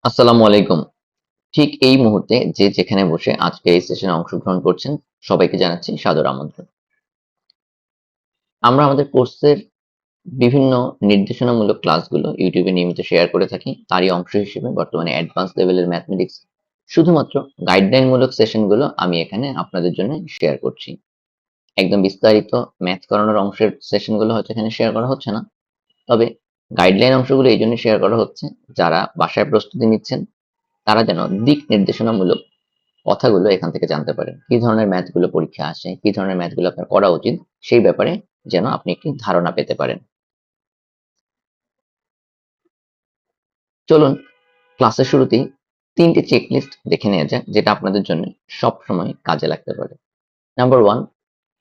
আসসালামু আলাইকুম। ঠিক এই মুহূর্তে যে যেখানে বসে আজকে এই সেশনে অংশগ্রহণ করছেন, সবাইকে জানাচ্ছি সাদর আমন্ত্রণ। আমরা আমাদের কোর্সের বিভিন্ন নির্দেশনামূলক ক্লাসগুলো YouTube এ নিয়মিত শেয়ার করে থাকি। তারই অংশ হিসেবে বর্তমানে অ্যাডভান্স লেভেলের ম্যাথমেটিক্স শুধুমাত্র গাইডলাইনমূলক সেশনগুলো আমি এখানে আপনাদের জন্য শেয়ার করছি। একদম বিস্তারিত ম্যাথ করানোর অংশের সেশনগুলো হয়তো এখানে শেয়ার করা হচ্ছে না। তবে গাইডলাইন অংশগুলো এইজন্য শেয়ার করা হচ্ছে, যারা বাসায় প্রস্তুতি নিচ্ছেন তারা যেন দিক নির্দেশনামূলক কথাগুলো এখান থেকে জানতে পারেন। কি ধরনের ম্যাথগুলো পরীক্ষা আসে, কি ধরনের ম্যাথগুলো আপনার করা উচিত, সেই ব্যাপারে যেন আপনি একটি ধারণা পেতে পারেন। চলুন ক্লাসের শুরুতেই ৩টি চেকলিস্ট দেখে নেওয়া যাক, যেটা আপনাদের জন্য সবসময় কাজে লাগতে পারে। নাম্বার 1,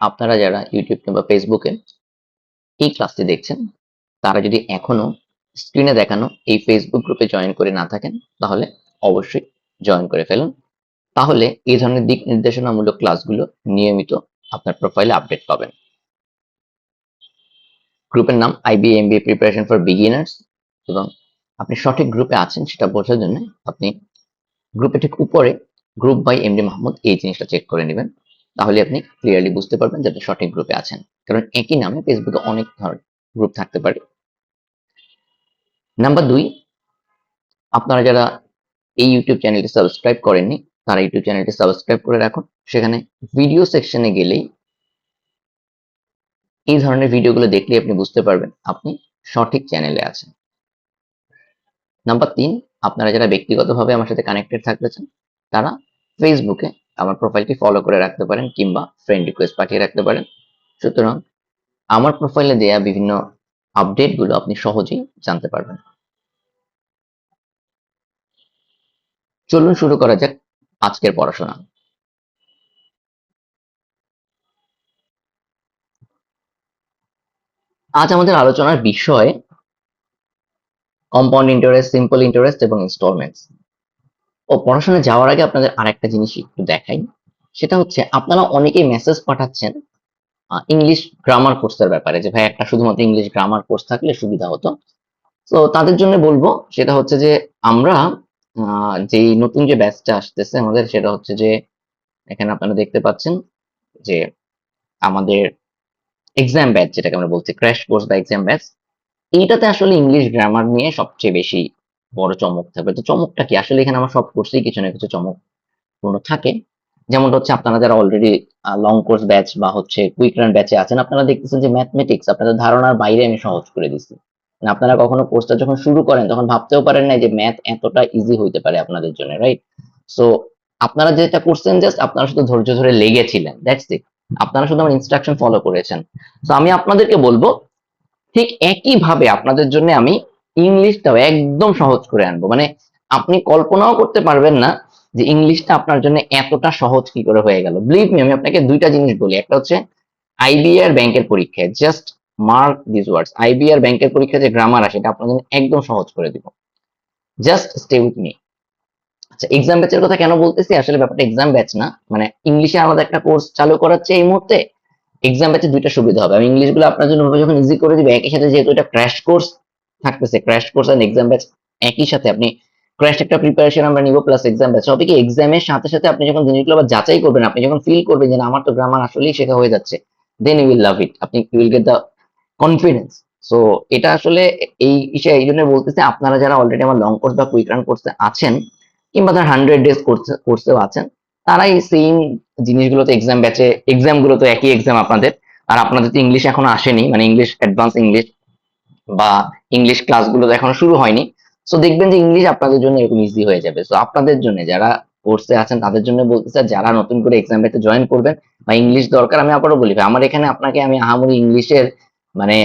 আপনারা যারা ইউটিউব কিংবা ফেসবুকে এই ক্লাসটি দেখছেন, তারা যদি এখনো স্ক্রিনে দেখানো এই ফেসবুক গ্রুপে জয়েন করে না থাকেন, তাহলে অবশ্যই জয়েন করে ফেলুন। তাহলে এই ধরনের দিক নির্দেশনামূলক ক্লাসগুলো নিয়মিত আপনার প্রোফাইলে আপডেট পাবেন। গ্রুপের নাম IBA MBA preparation for beginners, এবং আপনি সঠিক গ্রুপে আছেন সেটা বোঝার জন্য আপনি গ্রুপে ঠিক উপরে গ্রুপ বাই এমডি মাহমুদ এই জিনিসটা চেক করে নেবেন। তাহলে আপনি ক্লিয়ারলি বুঝতে পারবেন যে আপনি সঠিক গ্রুপে আছেন, কারণ একই নামে ফেসবুকে অনেক ধরনের গ্রুপ থাকতে পারে। নাম্বার 2, আপনারা যারা এই ইউটিউব চ্যানেলটি সাবস্ক্রাইব করেননি, তারা ইউটিউব চ্যানেলটি সাবস্ক্রাইব করে রাখুন। সেখানে ভিডিও সেকশনে গেলেই এই ধরনের ভিডিওগুলো দেখলে আপনি বুঝতে পারবেন আপনি সঠিক চ্যানেলে আছেন। নাম্বার 3, আপনারা যারা ব্যক্তিগতভাবে আমার সাথে কানেক্টেড থাকতে চান, তারা ফেসবুকে আমার প্রোফাইলটি ফলো করে রাখতে পারেন কিংবা ফ্রেন্ড রিকোয়েস্ট পাঠিয়ে রাখতে পারেন। সুতরাং আমার প্রোফাইলে দেয়া বিভিন্ন আপডেটগুলো আপনি সহজেই জানতে পারবেন। চলুন শুরু করা যাক আজকের পড়াশোনা। আজ আমাদের আলোচনার বিষয় কম্পাউন্ড ইন্টারেস্ট, সিম্পল ইন্টারেস্ট এবং ইনস্টলমেন্টস। পড়াশোনায় যাওয়ার আগে আপনাদের আরেকটা জিনিস একটু দেখাই। সেটা হচ্ছে, আপনারা অনেকেই মেসেজ পাঠাচ্ছেন ইংলিশ গ্রামার কোর্সের ব্যাপারে, যে ভাই একটা শুধুমাত্র ইংলিশ গ্রামার কোর্স থাকলে সুবিধা হতো। তো তাদের জন্য বলবো, সেটা হচ্ছে যে আমরা যেই নতুন যে ব্যাচটা আসতেছে আমাদের, সেটা হচ্ছে যে এখানে আপনারা দেখতে পাচ্ছেন যে আমাদের এক্সাম ব্যাচ, যেটাকে আমরা বলছি ক্র্যাশ কোর্স বা এক্সাম ব্যাচ, এইটাতে আসলে ইংলিশ গ্রামার নিয়ে সবচেয়ে বেশি বড় চমক থাকবে। তো চমকটা কি? আসলে এখানে আমার সব কোর্সেই কিছু না কিছু চমকপূর্ণ থাকে। যেমন হচ্ছে, আপনারা যারা অলরেডি লং কোর্স ব্যাচ বা হচ্ছে কুইক রান ব্যাচে আছেন, আপনারা দেখতেছেন যে ম্যাথমেটিক্স আপনাদের ধারণার বাইরে আমি সহজ করে দিচ্ছি। মানে আপনারা কখনো কোর্সটা যখন শুরু করেন তখন ভাবতেও পারেন না যে ম্যাথ এতটা ইজি হইতে পারে আপনাদের জন্য, রাইট? সো আপনারা যেটা করছেন, জাস্ট আপনারা শুধু ধৈর্য ধরে লেগেছিলেন, দ্যাটস ইট। আপনারা শুধু আমার ইনস্ট্রাকশন ফলো করেছেন। তো আমি আপনাদেরকে বলবো, ঠিক একইভাবে আপনাদের জন্য আমি ইংলিশটাও একদম সহজ করে আনবো। মানে আপনি কল্পনাও করতে পারবেন না যে ইংলিশটা আপনার জন্য এতটা সহজ কি করে হয়ে গেল। বিলিভ মি, আমি আপনাকে দুইটা জিনিস বলি। একটা হচ্ছে আইবিআর ব্যাংকের পরীক্ষায়, just mark this words, IVR ব্যাংকের পরীক্ষায় যে গ্রামার আসে এটা আপনার জন্য একদম সহজ করে দিব। Just stay with me. আচ্ছা, এক্সাম ব্যাচের কথা কেন বলতেছি? আসলে ব্যাপারটা এক্সাম ব্যাচ না, মানে ইংলিশে আমাদের একটা কোর্স চালু করাচ্ছে এই মুহূর্তে। এক্সাম ব্যাচে দুইটা সুবিধা হবে, আমি ইংলিশ গুলো আপনার জন্য যখন ইজি করে দিবে, একই সাথে যেহেতু এটা ক্র্যাশ কোর্স থাকতেছে, ক্র্যাশ কোর্স আর এক্সাম ব্যাচ একই সাথে, আপনি ক্র্যাশ একটা প্রিপারেশন আমরা নিব প্লাস এক্সাম ব্যাচ হবে কি, এক্সামের সাথে সাথে আপনি যখন জিনিসগুলো আবার যাচাই করবেন, আপনি যখন ফিল করবেন যে না, আমার তো গ্রামার আসলেই শেখা হয়ে যাচ্ছে, দেন ইউ উইল লাভ ইট, আপনি you will get the confidence. So এটা আসলে এই বিষয়ে এই জন্য বলতেছি, আপনারা যারা অলরেডি আমার লং কোর্স বা কুইক রান কোর্সে আছেন কিংবা তারা 100 ডেজ কোর্সেও আছেন, তারাই সেম জিনিসগুলোতে এক্সাম ব্যাচে, এক্সাম গুলো তো একই এক্সাম আপনাদের। আর আপনাদের তো ইংলিশ এখনো আসেনি, মানে ইংলিশ অ্যাডভান্স ইংলিশ বা ইংলিশ ক্লাসগুলো তো এখনো শুরু হয়নি। সো দেখবেন যে ইংলিশ আপনাদের জন্য এরকম ইজি হয়ে যাবে। সো আপনাদের জন্য যারা কোর্সে আছেন তাদের জন্য বলতে চাই, যারা নতুন করে এক্সাম ব্যাচে জয়েন করবেন বা ইংলিশ দরকার, আমি আবারও বলি ভাই, আমার এখানে আপনাকে আমি আহামরি ইংলিশের মানে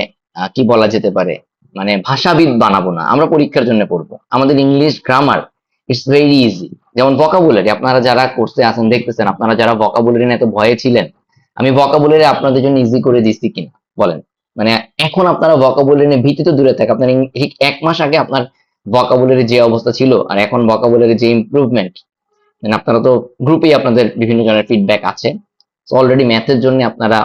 কি বলা যেতে পারে, মানে ভাষাবিদ বানাবো না। আমরা পরীক্ষার জন্য পড়বো, আমাদের English grammar it's very easy. যেমন ভোকাবুলারি, আপনারা যারা কোর্সে আছেন দেখতেছেন, আপনারা যারা ভোকাবুলারি নিয়ে এত ভয়ে ছিলেন, আমি ভোকাবুলারি আপনাদের জন্য ইজি করে দিচ্ছি কিনা বলেন? মানে এখন আপনারা ভোকাবুলারি নিয়ে ভীতি তো দূরে থাকে, আপনার ঠিক 1 মাস আগে আপনার ভোকাবুলারি যে অবস্থা ছিল আর এখন ভোকাবুলারি যে ইমপ্রুভমেন্ট, মানে আপনারা তো গ্রুপেই আপনাদের বিভিন্ন জনের ফিডব্যাক আছে। অলরেডি ম্যাথের জন্য আপনারা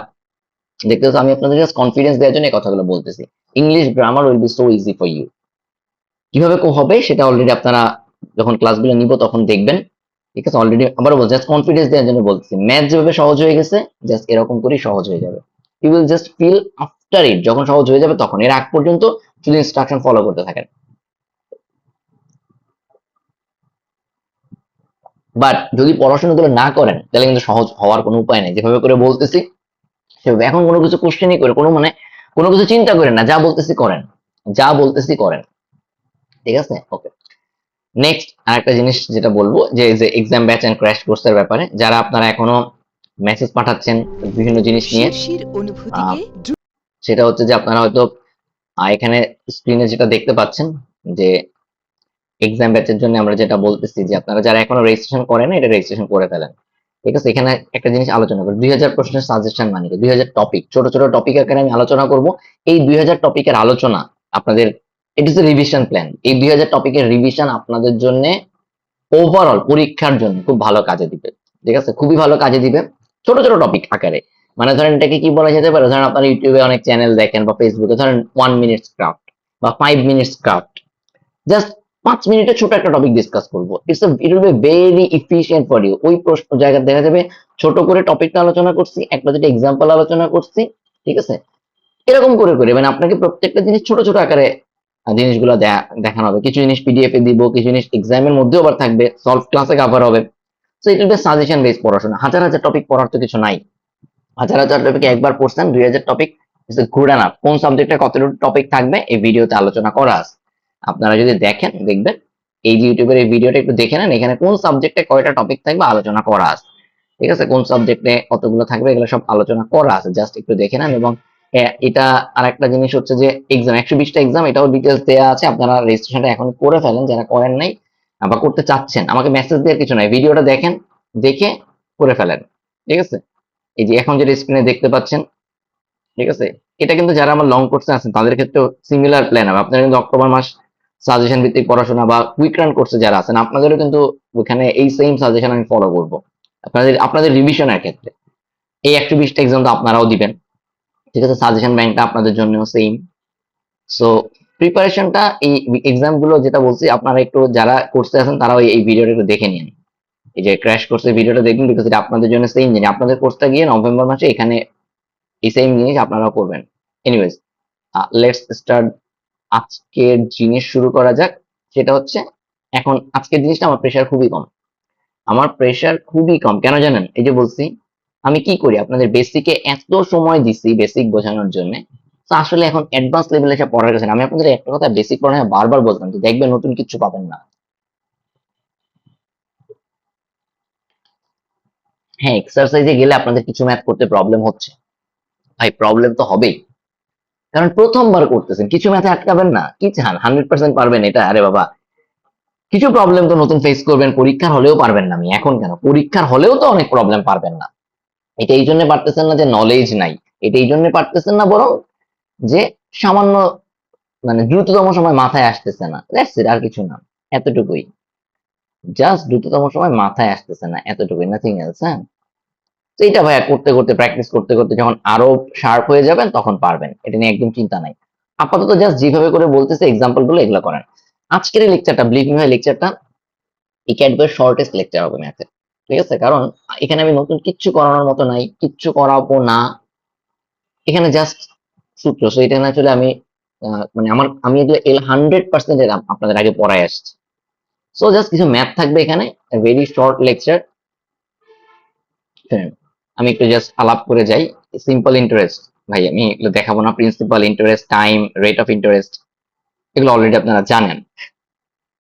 দেখতেছো, আমি আপনাদের জাস্ট কনফিডেন্স দেওয়ার জন্য এই কথাগুলো বলতেছি। English grammar will be so easy for you. কিভাবে হবে সেটা অলরেডি আপনারা যখন ক্লাসগুলো নিব তখন দেখবেন, ঠিক আছে? অলরেডি আবার বল, জাস্ট কনফিডেন্স দেওয়ার জন্য বলছি, ম্যাথ যেভাবে সহজ হয়ে গেছে জাস্ট এরকম করেই সহজ হয়ে যাবে। You will just feel after it, যখন সহজ হয়ে যাবে তখন। এর আগ পর্যন্ত শুধু ইনস্ট্রাকশন ফলো করতে থাকেন। বাট যদি পড়াশোনাগুলো না করেন তাহলে কিন্তু সহজ হওয়ার কোনো উপায় নেই। যেভাবে করে বলতেছি সেভাবে এখন কোনো কিছু কোশ্চেনই করে কোনো মানে কোনো কিছু চিন্তা করেন না, যা বলতেছি করেন, যা বলতেছি করেন, ঠিক আছে? ওকে, নেক্সট আরেকটা জিনিস যেটা বলবো যে যে এক্সাম ব্যাচ এন্ড ক্র্যাশ কোর্সের ব্যাপারে, যারা আপনারা এখনো মেসেজ পাঠাচ্ছেন বিভিন্ন জিনিস নিয়ে, শিরশির আহ, অনুভূতিকে সেটা হচ্ছে যে আপনারা হয়তো এখানে স্ক্রিনে যেটা দেখতে পাচ্ছেন যে এক্সাম ব্যাচের জন্য আমরা যেটা বলতেছি যে আপনারা যারা এখনো রেজিস্ট্রেশন করেন এটা রেজিস্ট্রেশন করে ফেলেন, ঠিক আছে? এখানে একটা জিনিস আলোচনা করি, 2000 প্রশ্নের সাজেশন মানে কি, 2000 টপিক, ছোট ছোট টপিক আকারে আমি আলোচনা করব। এই 2000 টপিকের আলোচনা আপনাদের, ইট ইস এ রিভিশন প্ল্যান। এই 2000 টপিকের রিভিশন আপনাদের জন্য ওভারঅল পরীক্ষার জন্য খুব ভালো কাজে দিবে, ঠিক আছে? খুবই ভালো কাজে দিবে। ছোট ছোট টপিক আকারে, মানে ধরেন এটাকে কি বলা যেতে পারে, ধরেন আপনারা ইউটিউবে অনেক চ্যানেল দেখেন বা ফেসবুকে, ধরেন 1 মিনিটস ক্রাফট বা 5 মিনিটস ক্রাফট, জাস্ট 5 মিনিটে ছোট একটা টপিক ডিসকাস করবো। It will be very efficient for you. ওই প্রশ্ন জায়গা দেখা যাবে ছোট করে টপিকটা আলোচনা করছি, একটা দুটো এক্সাম্পল আলোচনা করছি, ঠিক আছে? এরকম করে করে মানে আপনাকে প্রত্যেকটা জিনিস ছোট ছোট আকারে জিনিসগুলো দেখানো হবে। কিছু জিনিস পিডিএফ এ দিব, কিছু জিনিস এক্সামের মধ্যেও আবার থাকবে, সলভ ক্লাসে কভার হবে। তো এটা একটা সাজেশন বেস পড়াশোনা। হাজার হাজার টপিক পড়ার তো কিছু নাই। হাজার হাজার টপিক একবার পড়ছেন, 2000 টপিক ইজ গুড এনাফ। কোন সাবজেক্টে কতটুকু টপিক থাকবে এই ভিডিওতে আলোচনা করা আছে। আপনারা যদি দেখেন দেখবেন, এই যে ইউটিউবের এই ভিডিওটা একটু দেখে নেন, এখানে কোন সাবজেক্টে কয়টা টপিক থাকবে আলোচনা করা আছে, ঠিক আছে? কোন সাবজেক্টে কতগুলো থাকবে এগুলো সব আলোচনা করা আছে, জাস্ট একটু দেখে নেন। এবং এটা আরেকটা জিনিস হচ্ছে যে এক্সাম 120টা এক্সাম, এটাও ডিটেলস দেওয়া আছে। আপনারা রেজিস্ট্রেশনটা এখন করে ফেলেন যারা করেন নাই বা করতে চাচ্ছেন, আমাকে মেসেজ দেওয়ার কিছু নাই, ভিডিওটা দেখেন, দেখে করে ফেলেন, ঠিক আছে? এই যে এখন যেটা স্ক্রিনে দেখতে পাচ্ছেন, ঠিক আছে? এটা কিন্তু যারা আমার লং কোর্সে আছেন তাদের ক্ষেত্রে সিমিলার প্ল্যান হবে। আপনারা কিন্তু অক্টোবর মাস সাজেশন ভিত্তিক পড়াশোনা বা কুইক রান কোর্সে যারা আছেন আপনাদেরও কিন্তু ওখানে এই সেম সাজেশন আমি ফলো করব আপনাদের আপনাদের রিভিশনের ক্ষেত্রে। এই 120টা এক্সাম তো আপনারাও দিবেন, ঠিক আছে? সাজেশন ব্যাংকটা আপনাদের জন্য সেম। সো প্রিপারেশনটা এই এক্সাম গুলো যেটা বলছি, আপনারা একটু যারা কোর্সে আছেন তারাও এই ভিডিওটা একটু দেখে নিন। এই যে ক্র্যাশ কোর্সের ভিডিওটা দেখুন, বিকজ এটা আপনাদের জন্য সেম জিনিস। আপনাদের কোর্সটা গিয়ে নভেম্বর মাসে এখানে এই সেম জিনিস আপনারাও করবেন। Anyways, let's start. আজকের জিনিস শুরু করা যাক। সেটা হচ্ছে, এখন আজকের জিনিসটা আমার প্রেশার খুবই কম। আমার প্রেশার খুবই কম কেন জানেন? এই যে বলছি, আমি কি করি, আপনাদের বেসিকে এত সময় দিছি বেসিক বোঝানোর জন্য, তো আসলে এখন অ্যাডভান্স লেভেলে এসে পড়ার কাছে আমি আপনাদের একটা কথা বেসিক পড়ায় বারবার বলতাম যে দেখবেন নতুন কিছু পাবেন না। হ্যাঁ, এক্সারসাইজে গেলে আপনাদের কিছু ম্যাথ করতে প্রবলেম হচ্ছে, ভাই প্রবলেম তো হবেই, কারণ প্রথমবার করতেছেন। কিছু ম্যাথে আটকাবেন না, কি চান 100% পারবেন এটা? আরে বাবা, কিছু প্রবলেম তো নতুন ফেস করবেন, পরীক্ষার হলেও পারবেন না। আমি এখন কেন, পরীক্ষার হলেও তো অনেক প্রবলেম পারবেন না। এটা এই জন্য পারতেছেন না যে নলেজ নাই, এটা এই জন্য পারতেছেন না বরং যে সামান্য মানে দ্রুততম সময় মাথায় আসতেছে না, দ্যাটস ইট, আর কিছু না। এতটুকুই, জাস্ট দ্রুততম সময় মাথায় আসতেছে না, এতটুকুই, নাথিং এলস। হ্যাঁ, তো এটা ভাইয়া করতে করতে প্র্যাকটিস করতে করতে যখন আরো শার্প হয়ে যাবেন তখন পারবেন, এটা নিয়ে একদম চিন্তা নাই। আপাতত জাস্ট যেভাবে করে বলতেছে এক্সাম্পল গুলো এগুলো করেন। আজকের এই লেকচারটা, বিলিভ মি ভাই, লেকচারটা এই ক্যাডবের শর্টেস্ট লেকচার হবে ম্যাথে, ঠিক আছে? কারণ এখানে আমি নতুন কিচ্ছু করানোর মতো নাই, কিচ্ছু করাবো না। এখানে জাস্ট সূত্র। সো এটা আসলে আমি মানে আমি এগুলো 100% আপনাদের আগে পড়ায় আসছি। সো জাস্ট কিছু ম্যাথ থাকবে এখানে, ভেরি শর্ট লেকচার। আমি একটু জাস্ট আলাপ করে যাই। সিম্পল ইন্টারেস্ট, ভাই আমি এগুলো দেখাবো না। Principal, interest, time, rate of interest, এগুলো অলরেডি আপনারা জানেন,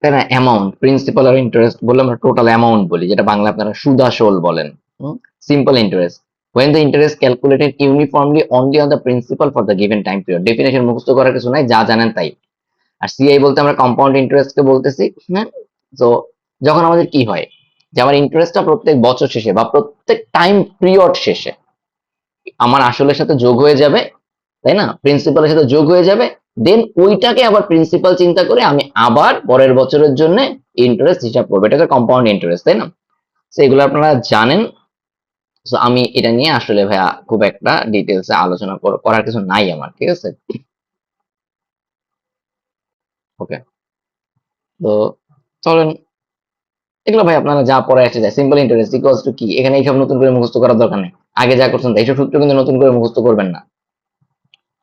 তাই না? অ্যামাউন্ট, প্রিন্সিপাল আর ইন্টারেস্ট বললে আমরা টোটাল অ্যামাউন্ট বলি, যেটা বাংলা আপনারা সুদ আসল বলেন। Simple interest, when the interest calculated uniformly only on the principal for the given time period। Definition মুখস্থ করার কিছু নাই, যা জানেন তাই। আর সিআই বলতে আমরা কম্পাউন্ড ইন্টারেস্ট কে বলতেছি। হ্যাঁ, তো যখন আমাদের কি হয় যে আমার ইন্টারেস্টটা প্রত্যেক বছর শেষে বা প্রত্যেক টাইম পিরিয়ড শেষে আমার আসলের সাথে যোগ হয়ে যাবে, তাই না? প্রিন্সিপালের সাথে যোগ হয়ে যাবে, দেন ওইটাকে আবার প্রিন্সিপাল চিন্তা করে আমি আবার পরের বছরের জন্য ইন্টারেস্ট হিসাব করবো, এটাকে কম্পাউন্ড ইন্টারেস্ট, তাই না? তো এগুলো আপনারা জানেন। তো আমি এটা নিয়ে আসলে ভাইয়া খুব একটা ডিটেলসে আলোচনা করার কিছু নাই আমার, ঠিক আছে? ওকে, তো চলেন এগুলো ভাই আপনারা যা পড়ে আসে যায়, সিম্পল ইন্টারেস্ট ইকুয়ালস টু কি, এখানে এইসব নতুন করে মুখস্থ করার দরকার নেই। আগে যা করছেন তাই, এইসব সূত্র কিন্তু নতুন করে মুখস্থ করবেন না,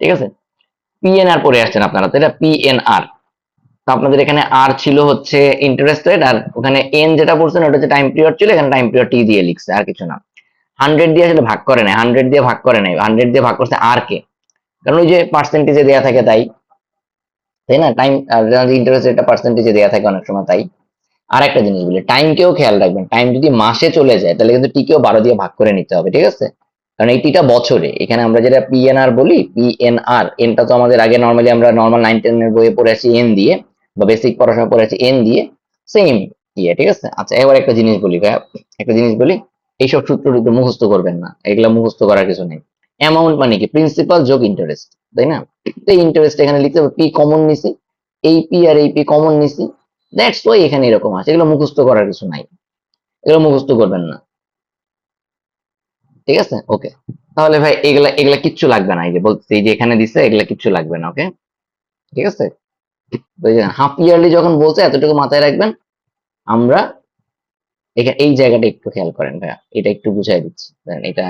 ঠিক আছে? পিএনআর পড়ে আসছেন আপনারা, তো এটা পিএনআর। তো আপনাদের এখানে আর ছিল হচ্ছে ইন্টারেস্ট রেট, আর ওখানে এন যেটা পড়ছেন ওটা হচ্ছে টাইম পিরিয়ড ছিল, এখানে টাইম পিরিয়ড টি দিয়ে লিখছে, আর কিছু না। 100 দিয়ে আসলে ভাগ করে নাই, 100 দিয়ে ভাগ করে নাই, 100 দিয়ে ভাগ করছে আর কে, কারণ ওই যে পার্সেন্টেজে দেয়া থাকে তাই, তাই না? টাইম ইন্টারেস্ট রেটটা পার্সেন্টেজে দেয়া থাকে অনেক সময় তাই। আর একটা জিনিস বলি, টাইমকেও খেয়াল রাখবেন, টাইম যদি মাসে চলে যায় তাহলে কিন্তু টিকেও 12 দিয়ে ভাগ করে নিতে হবে, ঠিক আছে? কারণ এই টিটা বছরে, এখানে আমরা যেটা পিএনআর বলি, পিএনআর, এনটা তো আমাদের আগে নর্মালি আমরা নর্মাল 9-10 এর বইয়ে পড়ে আসি এন দিয়ে, বা বেসিক পড়াশোনা পড়ে আছি এন দিয়ে, সেম ইয়ে, ঠিক আছে? আচ্ছা, এবার একটা জিনিস বলি ভাইয়া, একটা জিনিস বলি, এইসব সূত্র টুত্র মুখস্থ করবেন না, এগুলা মুখস্থ করার কিছু নেই। অ্যামাউন্ট মানে কি? প্রিন্সিপাল যোগ ইন্টারেস্ট, তাই না? এই ইন্টারেস্ট এখানে লিখতে হবে, পি কমন নিছি, এই পি আর এই পি কমন নিছি, দ্যাটস ওয়াই এখানে এরকম আছে, এগুলো মুখস্থ করার কিছু নাই, এগুলো মুখস্থ করবেন না, ঠিক আছে? ওকে, তাহলে ভাই এগুলা এগুলা কিচ্ছু লাগবে না, এই যে বলছি, এই যে এখানে দিছে এগুলা কিচ্ছু লাগবে না, ওকে, ঠিক আছে? তো এই যে হাফ ইয়ারলি যখন বলছে এতটুকু মাথায় রাখবেন। আমরা এখানে এই জায়গাটা একটু খেয়াল করেন ভাইয়া, এটা একটু বুঝাই দিচ্ছি, দেখেন, এটা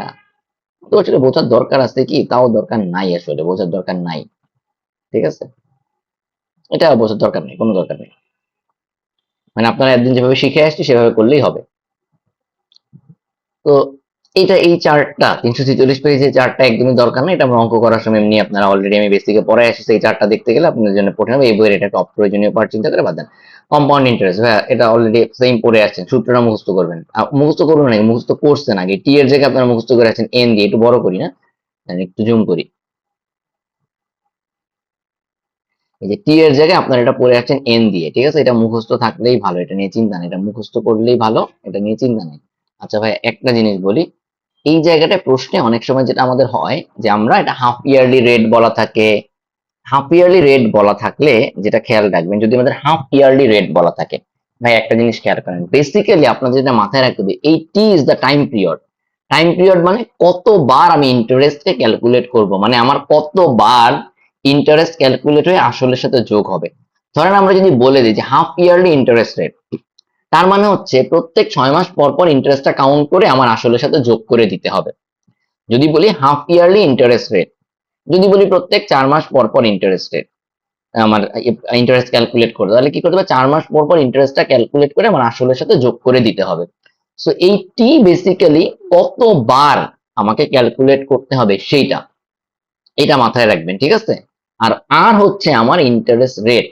তো আসলে বোঝার দরকার আছে কি, তাও দরকার নাই, আসলে বোঝার দরকার নাই, ঠিক আছে? এটা বোঝার দরকার নেই, কোনো দরকার নেই, মানে আপনারা একদিন যেভাবে শিখে আসছি সেভাবে করলেই হবে। তো এটা, এই চার্টটা 346 পেজে চার্টটা একদমই দরকার নেই, এটা আমরা অঙ্ক করার সময় এমনি আপনারা অলরেডি, আমি বেসিকে পড়ে আসছি, এই চার্টটা দেখতে গেলে আপনাদের জন্য পড়ে হবে, এই বইয়ের এটা একটা অপ্রয়োজনীয় পার্ট, চিন্তা করে বাদ দেন। কম্পাউন্ড ইন্টারেস্ট, হ্যাঁ এটা অলরেডি সেম পড়ে আসছেন, সূত্রটা মুখস্থ করবেন, মুখস্থ করবেন না, মুখস্থ করছেন আগে, টি এর জায়গায় আপনারা মুখস্থ করে আছেন এন দিয়ে, একটু বড় করি না, একটু জুম করি, এই যে টি এর জায়গায় আপনারা এটা পড়ে আছেন এন দিয়ে, ঠিক আছে? এটা মুখস্থ থাকলেই ভালো, এটা নিয়ে চিন্তা নেই, এটা মুখস্থ করলেই ভালো, এটা নিয়ে চিন্তা নেই। আচ্ছা ভাই, একটা জিনিস বলি, এই জায়গাটায় প্রশ্নে অনেক সময় যেটা আমাদের হয়, যে আমরা এটা হাফ ইয়ারলি রেট বলা থাকে, হাফ ইয়ারলি রেট বলা থাকলে যেটা খেয়াল রাখবেন, যদি আমাদের হাফ ইয়ারলি রেট বলা থাকে, ভাই একটা জিনিস খেয়াল করেন, বেসিক্যালি আপনাদের যেটা মাথায় রাখতে হবে, এই T is the time period. Time period মানে কতবার আমি ইন্টারেস্টকে ক্যালকুলেট করব, মানে আমার কতবার ইন্টারেস্ট ক্যালকুলেট হয়ে আসলের সাথে যোগ হবে। ধরেন আমরা যদি বলে দিই যে হাফ ইয়ারলি ইন্টারেস্ট রেট, তার মানে হচ্ছে প্রত্যেক 6 মাস পর পর ইন্টারেস্টটা কাউন্ট করে আমার আসলের সাথে যোগ করে দিতে হবে। যদি বলি হাফ ইয়ারলি ইন্টারেস্ট রেট, যদি বলি প্রত্যেক 4 মাস পর পর ইন্টারেস্ট রেট, আমার ইন্টারেস্ট ক্যালকুলেট করে, তাহলে কি করতে হবে, 4 মাস পর পর ইন্টারেস্টটা ক্যালকুলেট করে আমার আসলের সাথে যোগ করে দিতে হবে। সো এই টি বেসিক্যালি কতবার আমাকে ক্যালকুলেট করতে হবে সেইটা, এটা মাথায় রাখবেন, ঠিক আছে? আর আর হচ্ছে আমার ইন্টারেস্ট রেট।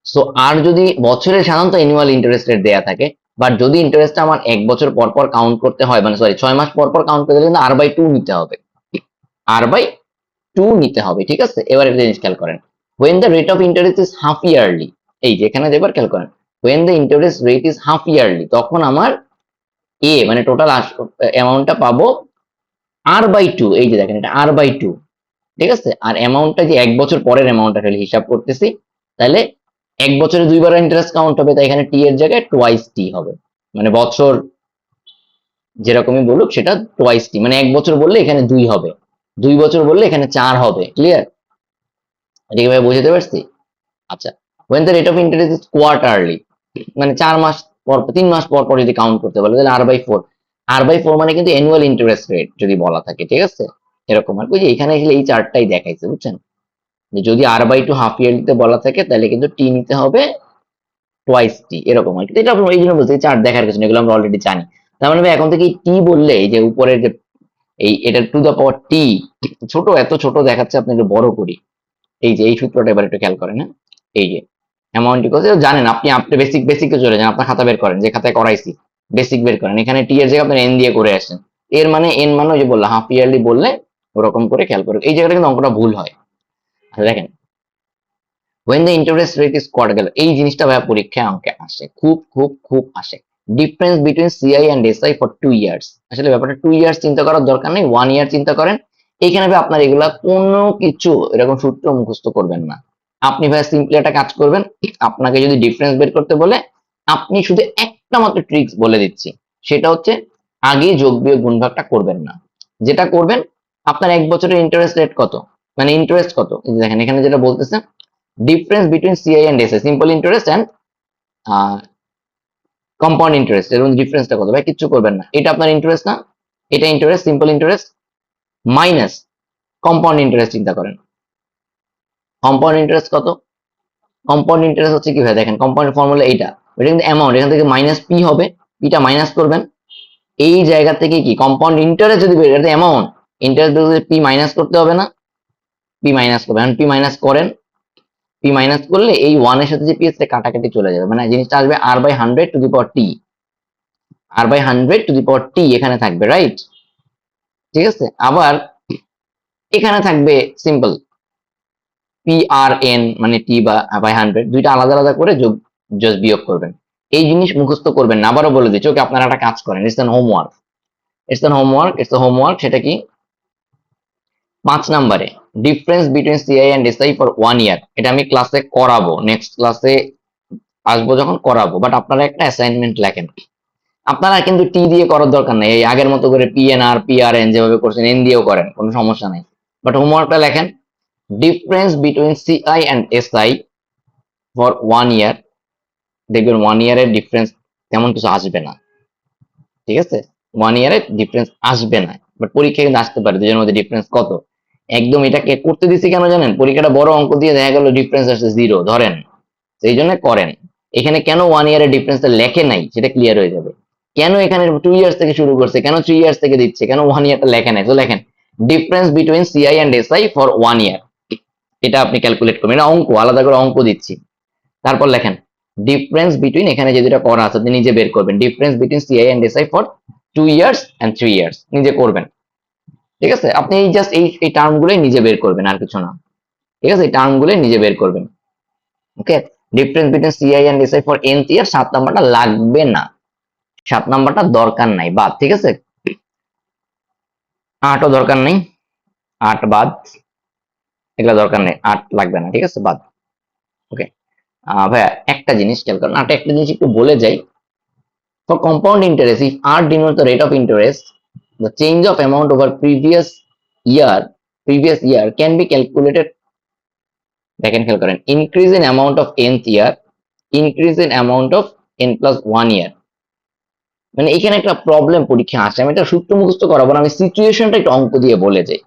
সো আর যদি বছরে সাধারণত অ্যানুয়াল ইন্টারেস্ট রেট দেয়া থাকে, বাট যদি ইন্টারেস্টটা আমার 1 বছর পর পর কাউন্ট করতে হয়, মানে সরি 6 মাস পর পর কাউন্ট করতে গেলে কিন্তু R/2 নিতে হবে, R/2 নিতে হবে, ঠিক আছে? এবার একটা জিনিস খেয়াল করেন, when the rate of interest is half yearly, এই যে এখানে একবার খেয়াল করেন, when the interest rate is half yearly, তখন আমার এ মানে টোটাল অ্যামাউন্টটা পাবো R/2, এই যে দেখেন এটা R/2, ঠিক আছে? আর অ্যামাউন্টটা যে 1 বছর পরের অ্যামাউন্টটা খালি হিসাব করতেছি, তাহলে 1 বছরে 2 বার ইন্টারেস্ট কাউন্ট হবে, তাই এখানে টি এর জায়গায় টোয়াইস টি হবে, মানে বছর যেরকমই বলুক সেটা টোয়াইস টি, মানে 1 বছর বললে এখানে 2 হবে, 2 বছর বললে এখানে 4 হবে, ক্লিয়ার? এটা কিভাবে বুঝতে পারছি? আচ্ছা, when the rate of interest is quarterly, মানে 4 মাস পর 3 মাস পর পর যদি কাউন্ট করতে বলে তাহলে R/4, R/4 মানে কিন্তু অ্যানুয়াল ইন্টারেস্ট রেট যদি বলা থাকে, ঠিক আছে? এরকম আর ওই যে এখানে আসলে এই চার্টটাই দেখাইছে, বুঝছেন? যে যদি R/2 হাফ ইয়ারলিতে বলা থাকে তাহলে কিন্তু টি নিতে হবে টোয়াইস টি, এরকম আর কি। তো এটা এই জন্য বলছি চার্ট দেখার কিছু নেই, এগুলো আমরা অলরেডি জানি। তার মানে ভাই এখন থেকে টি বললে এই যে উপরের যে এই এটা টু দা পাওয়ার টি, ছোট এত ছোট দেখাচ্ছে, আপনি একটু বড় করি, এই যে এই সূত্রটা এবার একটু খেয়াল করেন, হ্যাঁ এই যে অ্যামাউন্ট ইকুয়াল, জানেন আপনি, আপনি বেসিকে চলে যান, আপনার খাতা বের করেন, যে খাতায় করাইছি, বেসিক বের করেন, এখানে টি এর জায়গায় আপনার এন দিয়ে করে আসেন, এর মানে এন মানে ওই যে বললাম হাফ ইয়ারলি বললে ওরকম করে খেয়াল করে, এই জায়গাটা কিন্তু অঙ্কটা ভুল হয়। আচ্ছা দেখেন, when the interest rate is quarter, গেল এই জিনিসটা ভাই পরীক্ষায় অঙ্কে আসে, খুব খুব খুব আসে, difference between CI and SI for 2 years, আসলে ব্যাপারটা 2 ইয়ার্স চিন্তা করার দরকার নেই, 1 ইয়ার চিন্তা করেন। এইখানে ভাই আপনার এগুলা কোনো কিছু এরকম সূত্র মুখস্থ করবেন না, আপনি ভাই সিম্পলি একটা কাজ করবেন, আপনাকে যদি ডিফারেন্স বের করতে বলে, আপনি শুধু একটা মাত্র ট্রিক্স বলে দিচ্ছি, সেটা হচ্ছে আগে যোগ বিয়োগ গুণভাগটা করবেন না, যেটা করবেন, আপনার 1 বছরের ইন্টারেস্ট রেট কত, মানে ইন্টারেস্ট কত, এই যে দেখেন এখানে যেটা বলতেছে, difference between CI and SI, simple interest and uh, compound interest এর মধ্যে ডিফারেন্সটা কত ভাই? কিচ্ছু করবেন না, এটা আপনার ইন্টারেস্ট না, এটা interest, simple interest minus compound interest. চিন্তা করেন কম্পাউন্ড ইন্টারেস্ট কত? কম্পাউন্ড ইন্টারেস্ট হচ্ছে কি ভাই, দেখেন কম্পাউন্ড ফর্মুলা এইটা, এটা কিন্তু অ্যামাউন্ট, এখান থেকে মাইনাস পি হবে, পিটা মাইনাস করবেন, এই জায়গা থেকে কি কম্পাউন্ড ইন্টারেস্ট যদি বের, এটা অ্যামাউন্ট, ইন্টারেস্ট যদি পি মাইনাস করতে হবে না, পি মাইনাস করবেন, পি মাইনাস করেন, পি মাইনাস করলে এই ওয়ান এর সাথে যে পি এসে কাটাকাটি চলে যাবে, মানে জিনিসটা আসবে আর by 100 to the power T, আর by 100 to the power T এখানে থাকবে, রাইট? ঠিক আছে, আবার এখানে থাকবে সিম্পল পি আর এন মানে টি বাই 100, দুইটা আলাদা আলাদা করে যোগ জাস্ট বিয়োগ করবেন। এই জিনিস মুখস্থ করবেন না, আবারও বলে দিচ্ছি, ওকে আপনারা একটা কাজ করেন, ইটস এন হোমওয়ার্ক, সেটা কি 5 নম্বরে difference between CI and SI for 1 year, এটা আমি ক্লাসে করাবো, নেক্সট ক্লাসে আসবো যখন করাবো, বাট আপনারা একটা অ্যাসাইনমেন্ট লেখেন। আপনারা কিন্তু টি দিয়ে করার দরকার নেই, এই আগের মতো করে পিএনআর পিআরএন যেভাবে করছেন এন দিয়েও করেন, কোনো সমস্যা নাই, বাট হোমওয়ার্কটা লেখেন difference between CI and SI for 1 year. দেখবেন 1 ইয়ারের ডিফারেন্স তেমন কিছু আসবে না, ঠিক আছে, 1 ইয়ারের ডিফারেন্স আসবে না, বাট পরীক্ষা কিন্তু আসতে পারে দুজনের মধ্যে ডিফারেন্স কত। একদম এটাকে করতে দিচ্ছি কেন জানেন, পরীক্ষাটা বড় অঙ্ক দিয়ে দেখা গেল ডিফারেন্স আসছে 0 ধরেন, সেই জন্য করেন। এখানে কেন 1 ইয়ারের ডিফারেন্সটা লেখে নাই সেটা ক্লিয়ার হয়ে যাবে, কেন এখানে 2 ইয়ার্স থেকে শুরু করছে, কেন 3 ইয়ার্স থেকে দিচ্ছে, কেন 1 ইয়ারটা লেখে নাই, তো লেখেন difference between CI and SI for 1 year, এটা আপনি ক্যালকুলেট করবেন, এটা অঙ্ক, আলাদা করে অঙ্ক দিচ্ছি। তারপর লেখেন ডিফারেন্স বিটুইন, এখানে যে দুটা করা আছে আপনি নিজে বের করবেন, difference between CI and SI for 2 years and 3 years, নিজে করবেন, ঠিক আছে। আপনি এই জাস্ট এই টার্মগুলোই নিজে বের করবেন, আর কিছু না, ঠিক আছে, এই টার্মগুলোই নিজে বের করবেন, okay. Difference between CI and SI for nth year, 7 নাম্বারটা লাগবে না, 7 নাম্বারটা দরকার নাই, বাদ, ঠিক আছে। 8ও দরকার নেই, 8 বাদ, এগুলো দরকার নেই, 8 লাগবে না, ঠিক আছে, বাদ, ওকে। ভাইয়া একটা জিনিস খেয়াল করেন, একটা জিনিস একটু বলে যাই, for compound interest if r denotes the rate of interest, the change of amount over previous year can be calculated, দেখেন খেয়াল করেন, increase in amount of nth year, increase in amount of n plus 1 year, মানে এখানে একটা problem পরীক্ষা আসে, আমি এটা সূত্র মুখস্থ করাবো না, আমি সিচুয়েশনটা একটু অঙ্ক দিয়ে বলে যাই।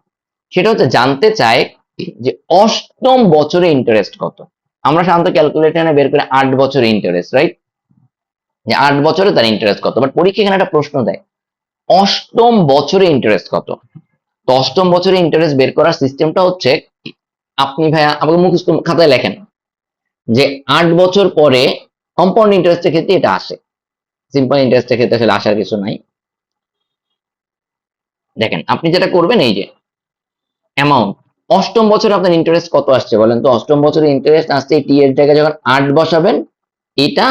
সেটা হচ্ছে জানতে চায় যে অষ্টম বছরে ইন্টারেস্ট কত। আমরা সাধারণত ক্যালকুলেটরে বের করে 8 বছরে ইন্টারেস্ট, রাইট, যে 8 বছরে তার ইন্টারেস্ট কত, বাট পরীক্ষা এখানে একটা প্রশ্ন দেয় অষ্টম বছরে ইন্টারেস্ট কত। তো অষ্টম বছরে ইন্টারেস্ট বের করার সিস্টেমটা হচ্ছে, আপনি ভাইয়া আমাকে মুখস্থ খাতায় লেখেন যে 8 বছর পরে কম্পাউন্ড ইন্টারেস্টের ক্ষেত্রে এটা আসে, সিম্পল ইন্টারেস্টের ক্ষেত্রে আসলে আসার কিছু নাই। দেখেন আপনি যেটা করবেন, এই যে অ্যামাউন্ট, অষ্টম বছরে আপনার ইন্টারেস্ট কত আসছে বলেন তো, অষ্টম বছরে ইন্টারেস্ট আসছে টি এর জায়গায় যখন 8 বসাবেন, এটা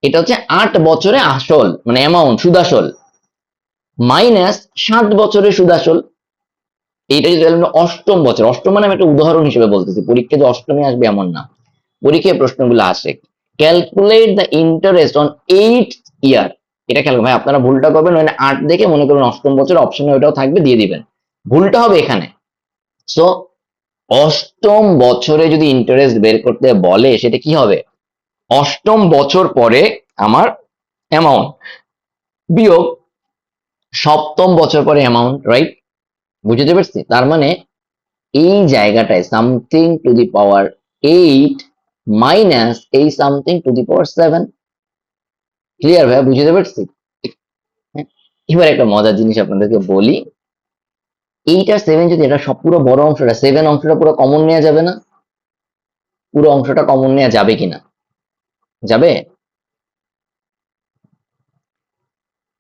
এটা হচ্ছে 8 বছরে আসল মানে অ্যামাউন্ট সুদ আসল, মাইনাস 7 বছরের সুদ আসল, এইটা যদি আমরা অষ্টম বছর, অষ্টম মানে আমি একটা উদাহরণ হিসেবে বলতেছি, পরীক্ষায় যে অষ্টমে আসবে এমন না, পরীক্ষায় প্রশ্নগুলো আসে calculate the interest on 8th ইয়ার, এটা খেয়াল ভাই, আপনারা ভুলটা করবেন মানে 8 দেখে মনে করুন অষ্টম বছর, অপশনে ওটাও থাকবে দিয়ে দিবেন, ভুলটা হবে এখানে। সো অষ্টম বছরে যদি ইন্টারেস্ট বের করতে বলে সেটা কি হবে, অষ্টম বছর পরে আমার অ্যামাউন্ট বিয়োগ সপ্তম বছর পরে অ্যামাউন্ট, রাইট, বুঝতে পারছি, তার মানে এই জায়গাটায় something to the power 8 minus এই something to the power 7, clear ভাই, বুঝতে পারছি। হ্যাঁ, এবার একটা মজার জিনিস আপনাদেরকে বলি, 8 আর 7 যদি এটা সব পুরো বড় অংশটা 7 অংশটা পুরো কমন নেওয়া যাবে না, পুরো অংশটা কমন নেওয়া যাবে কিনা, যাবে,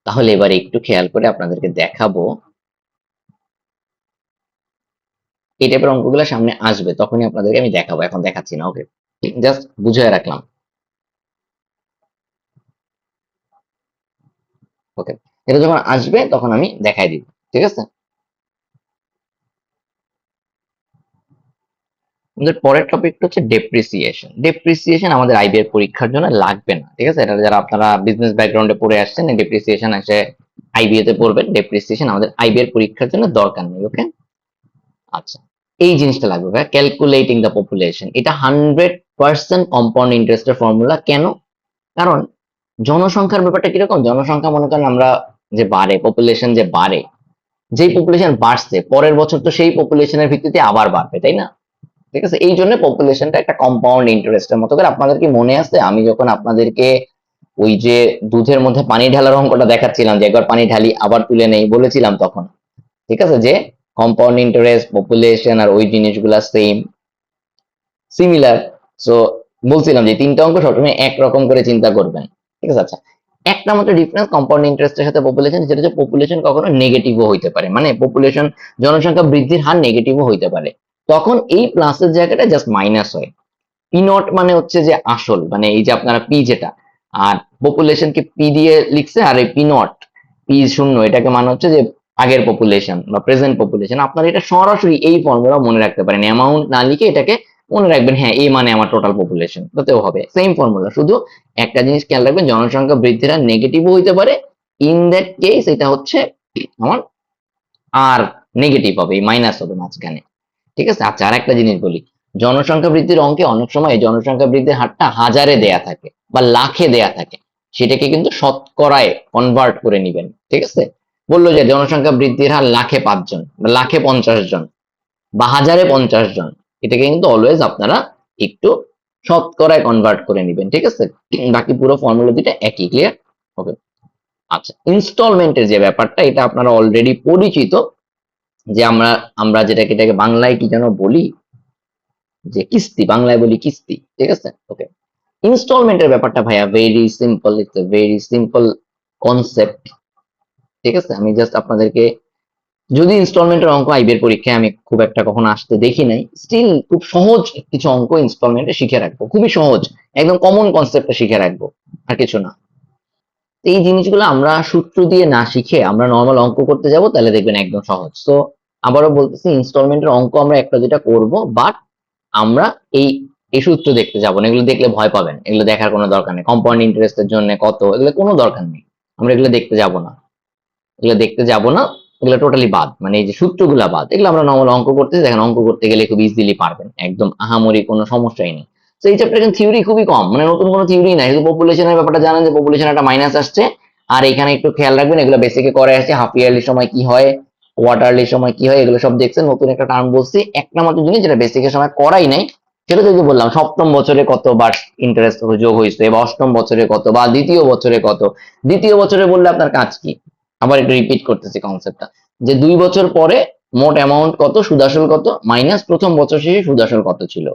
তাহলে এবার একটু খেয়াল করে আপনাদেরকে দেখাবো, এই টাইপের অঙ্কগুলো সামনে আসবে তখনই আপনাদেরকে আমি দেখাবো, এখন দেখাচ্ছি না, ওকে, জাস্ট বুঝিয়ে রাখলাম, ওকে। এটা যখন আসবে তখন আমি দেখাই দিব, ঠিক আছে। আমাদের পরের টপিকটা হচ্ছে ডেপ্রিসিয়েশন। ডেপ্রিসিয়েশন আমাদের আইবিএর পরীক্ষার জন্য লাগবে না, ঠিক আছে, এটা যারা আপনারা বিজনেস ব্যাকগ্রাউন্ডে পড়ে আসছেন ডেপ্রিসিয়েশন এসে আইবিএ তে পড়বেন, ডেপ্রিসিয়েশন আমাদের আইবিএর পরীক্ষার জন্য দরকার নেই, ওকে। আচ্ছা, এই জিনিসটা লাগবে ভাই, ক্যালকুলেটিং দ্য পপুলেশন, এটা 100% কম্পাউন্ড ইন্টারেস্টের ফর্মুলা, কেন, কারণ জনসংখ্যার ব্যাপারটা কিরকম, জনসংখ্যা মনে করেন আমরা যে বাড়ে, পপুলেশন যে বাড়ে, যেই পপুলেশন বাড়ছে পরের বছর তো সেই পপুলেশনের ভিত্তিতে আবার বাড়বে, তাই না? ঠিক আছে, এই জন্য পপুলেশনটা একটা কম্পাউন্ড ইন্টারেস্টের মতো করে। আপনাদের কি মনে আছে আমি যখন আপনাদেরকে ওই যে দুধের মধ্যে পানি ঢালার অঙ্কটা দেখাচ্ছিলাম, যে একবার পানি ঢালি আবার তুলে নেই বলেছিলাম তখন, ঠিক আছে, যে কম্পাউন্ড ইন্টারেস্ট, পপুলেশন আর ওই জিনিসগুলা সেম, সিমিলার। সো বলছিলাম যে তিনটা অঙ্ক সবসময় একরকম করে চিন্তা করবেন, ঠিক আছে। আচ্ছা, একটা মাত্র ডিফারেন্স কম্পাউন্ড ইন্টারেস্টের সাথে পপুলেশন, যেটা হচ্ছে পপুলেশন কখনো নেগেটিভও হইতে পারে, মানে পপুলেশন জনসংখ্যা বৃদ্ধির হার নেগেটিভও হইতে পারে, তখন এই প্লাসের জায়গাটা জাস্ট মাইনাস হয়। পি নট মানে হচ্ছে যে আসল, মানে এই যে আপনারা পি যেটা, আর পপুলেশনকে পি দিয়ে লিখছে, আর এই পি নট, পি শূন্য, এটাকে মানে হচ্ছে যে আগের পপুলেশন বা প্রেজেন্ট পপুলেশন। আপনারা এটা সরাসরি এই ফর্মুলা মনে রাখতে পারেন, অ্যামাউন্ট না লিখে এটাকে মনে রাখবেন, হ্যাঁ এ মানে আমার টোটাল পপুলেশন, তাতেও হবে সেম ফর্মুলা। শুধু একটা জিনিস খেয়াল রাখবেন, জনসংখ্যা বৃদ্ধির হার নেগেটিভও হইতে পারে, ইন দ্যাট কেস এটা হচ্ছে আমার আর নেগেটিভ হবে, মাইনাস হবে মাঝখানে, ঠিক আছে। আচ্ছা, আর একটা জিনিস বলি, জনসংখ্যা বৃদ্ধির অঙ্কে অনেক সময় জনসংখ্যা বৃদ্ধির হারটা হাজারে দেয়া থাকে বা লাখে দেয়া থাকে, সেটাকে কিন্তু শতকরায় কনভার্ট করে নিবেন, ঠিক আছে। বললো যে জনসংখ্যা বৃদ্ধির হার লাখে 5 জন বা লাখে 50 জন বা হাজারে 50 জন, এটাকে কিন্তু অলওয়েজ আপনারা একটু শতকরায় কনভার্ট করে নিবেন, ঠিক আছে। বাকি পুরো ফর্মুলা দুইটা একই, ক্লিয়ার? ওকে। আচ্ছা, ইনস্টলমেন্টের যে ব্যাপারটা, এটা আপনারা অলরেডি পরিচিত, যে আমরা আমরা যেটাকে বাংলায় কি যেন বলি, যে কিস্তি, বাংলায় বলি কিস্তি, ঠিক আছে। ওকে, ইনস্টলমেন্টের ব্যাপারটা ভাইয়া very simple, it's a very simple concept, ঠিক আছে। আমি জাস্ট আপনাদেরকে, যদি ইনস্টলমেন্টের অঙ্ক আইবের পরীক্ষায় আমি খুব একটা কখনো আসতে দেখি নাই, স্টিল খুব সহজ কিছু অঙ্ক ইনস্টলমেন্টে শিখে রাখবো, খুবই সহজ, একদম কমন কনসেপ্টটা শিখে রাখবো, আর কিছু না। এই জিনিসগুলো আমরা সূত্র দিয়ে না শিখে আমরা নর্মাল অঙ্ক করতে যাব, তাহলে দেখবেন একদম সহজ। তো আবারও বলতেছি, ইনস্টলমেন্টের অঙ্ক আমরা একটা যেটা করব, বাট আমরা এই এই সূত্র দেখতে যাব না, এগুলো দেখলে ভয় পাবেন, এগুলো দেখার কোনো দরকার নেই। কম্পাউন্ড ইন্টারেস্টের জন্য কত, এগুলো কোনো দরকার নেই, আমরা এগুলো দেখতে যাব না, এগুলো দেখতে যাব না, এগুলো টোটালি বাদ, মানে এই যে সূত্রগুলা বাদ, এগুলো আমরা নর্মাল অঙ্ক করতেছি, দেখেন অঙ্ক করতে গেলে খুব ইজিলি পারবেন, একদম আহামরি কোনো সমস্যাই নেই। তো এই চ্যাপ্টার কিন্তু থিওরি খুবই কম, মানে নতুন কোনো থিওরি নাই, শুধু পপুলেশনের ব্যাপারটা জানেন যে পপুলেশন একটা মাইনাস আসছে, আর এখানে একটু খেয়াল রাখবেন এগুলো বেসিকে করে আসছে, হাফ ইয়ারলি সময় কি হয়, কোয়ার্টারলি সময় কি হয়, এগুলো সব দেখছেন। নতুন একটা টার্ম বলছি, একটা মাত্র জিনিস যেটা বেসিকের সময় করাই নাই, সেটা তো যে বললাম সপ্তম বছরে কতবার ইন্টারেস্ট যোগ হয়েছে, বা অষ্টম বছরে কত, বা দ্বিতীয় বছরে কত। দ্বিতীয় বছরে বললে আপনার কাজ কি, আবার একটু রিপিট করতেছি কনসেপ্টটা, যে 2 বছর পরে মোট অ্যামাউন্ট কত, সুদাসল কত, মাইনাস প্রথম বছর শেষে সুদাসল কত ছিল।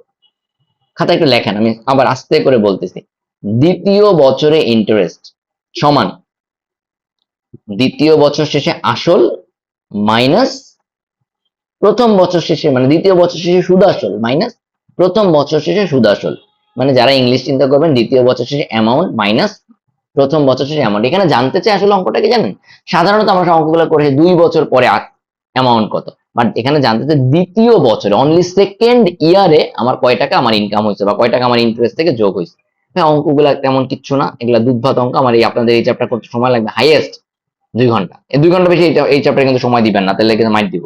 খাতা একটু লেখেন, আমি আবার আস্তে করে বলতেছি, দ্বিতীয় বছরে ইন্টারেস্ট সমান দ্বিতীয় বছর শেষে আসল মাইনাস প্রথম বছর শেষে, মানে দ্বিতীয় বছর শেষে সুদাসল মাইনাস প্রথম বছর শেষে সুদাসল। মানে যারা ইংলিশ চিন্তা করবেন, দ্বিতীয় বছর শেষে অ্যামাউন্ট মাইনাস প্রথম বছর শেষে অ্যামাউন্ট। এখানে জানতে চাই আসলে অঙ্কটা কি জানেন, সাধারণত আমরা অঙ্কগুলো করেছি 2 বছর পরে অ্যামাউন্ট কত, বাট এখানে জানতে চাই দ্বিতীয় বছরে, অনলি সেকেন্ড ইয়ারে আমার কয় টাকা আমার ইনকাম হয়েছে, বা কয় টাকা আমার ইন্টারেস্ট থেকে যোগ হয়েছে। হ্যাঁ, অঙ্কগুলা তেমন কিচ্ছু না, এগুলা দুধভাত অঙ্ক। আমার এই আপনাদের এই চ্যাপ্টার করতে সময় লাগবে হাইয়েস্ট 2 ঘন্টা, এই 2 ঘন্টা বেশি এই চ্যাপ্টারে কিন্তু সময় দিবেন না, তাহলে কিন্তু মাইর দিব।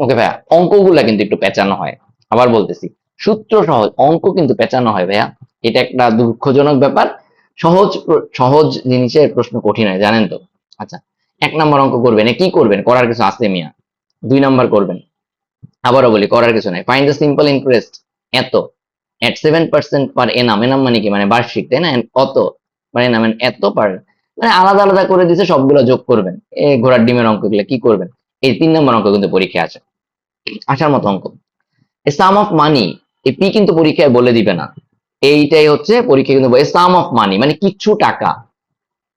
ওকে ভাইয়া, অঙ্কগুলা কিন্তু একটু পেঁচানো হয়, আবার বলতেছি, সূত্র সহজ, অঙ্ক কিন্তু পেঁচানো হয় ভাইয়া, এটা একটা দুঃখজনক ব্যাপার। সহজ জিনিসের প্রশ্ন কঠিন হয়, জানেন তো। আচ্ছা, 1 নম্বর অঙ্ক করবেন, কি করবেন, করার কিছু আছে মিয়া। 2 নম্বর করবেন, আবারও বলি করার কিছু নাই, ফাইন্ড দ্য সিম্পল ইন্টারেস্ট এত এট 7% পার এনাম, এনাম মানে কি, মানে বার্ষিক, তাই না, কত পার এনাম, এত পার, মানে আলাদা আলাদা করে দিছে, সবগুলো যোগ করবেন, এই ঘোড়ার ডিমের অঙ্ক গুলো কি করবেন। এই 3 নম্বর অঙ্ক কিন্তু পরীক্ষায় আছে, আসার মতো অঙ্ক। এ সাম অফ মানি, এই পি কিন্তু পরীক্ষায় বলে দিবে না, এইটাই হচ্ছে পরীক্ষা কিন্তু সাম অফ মানি, মানে কিছু টাকা,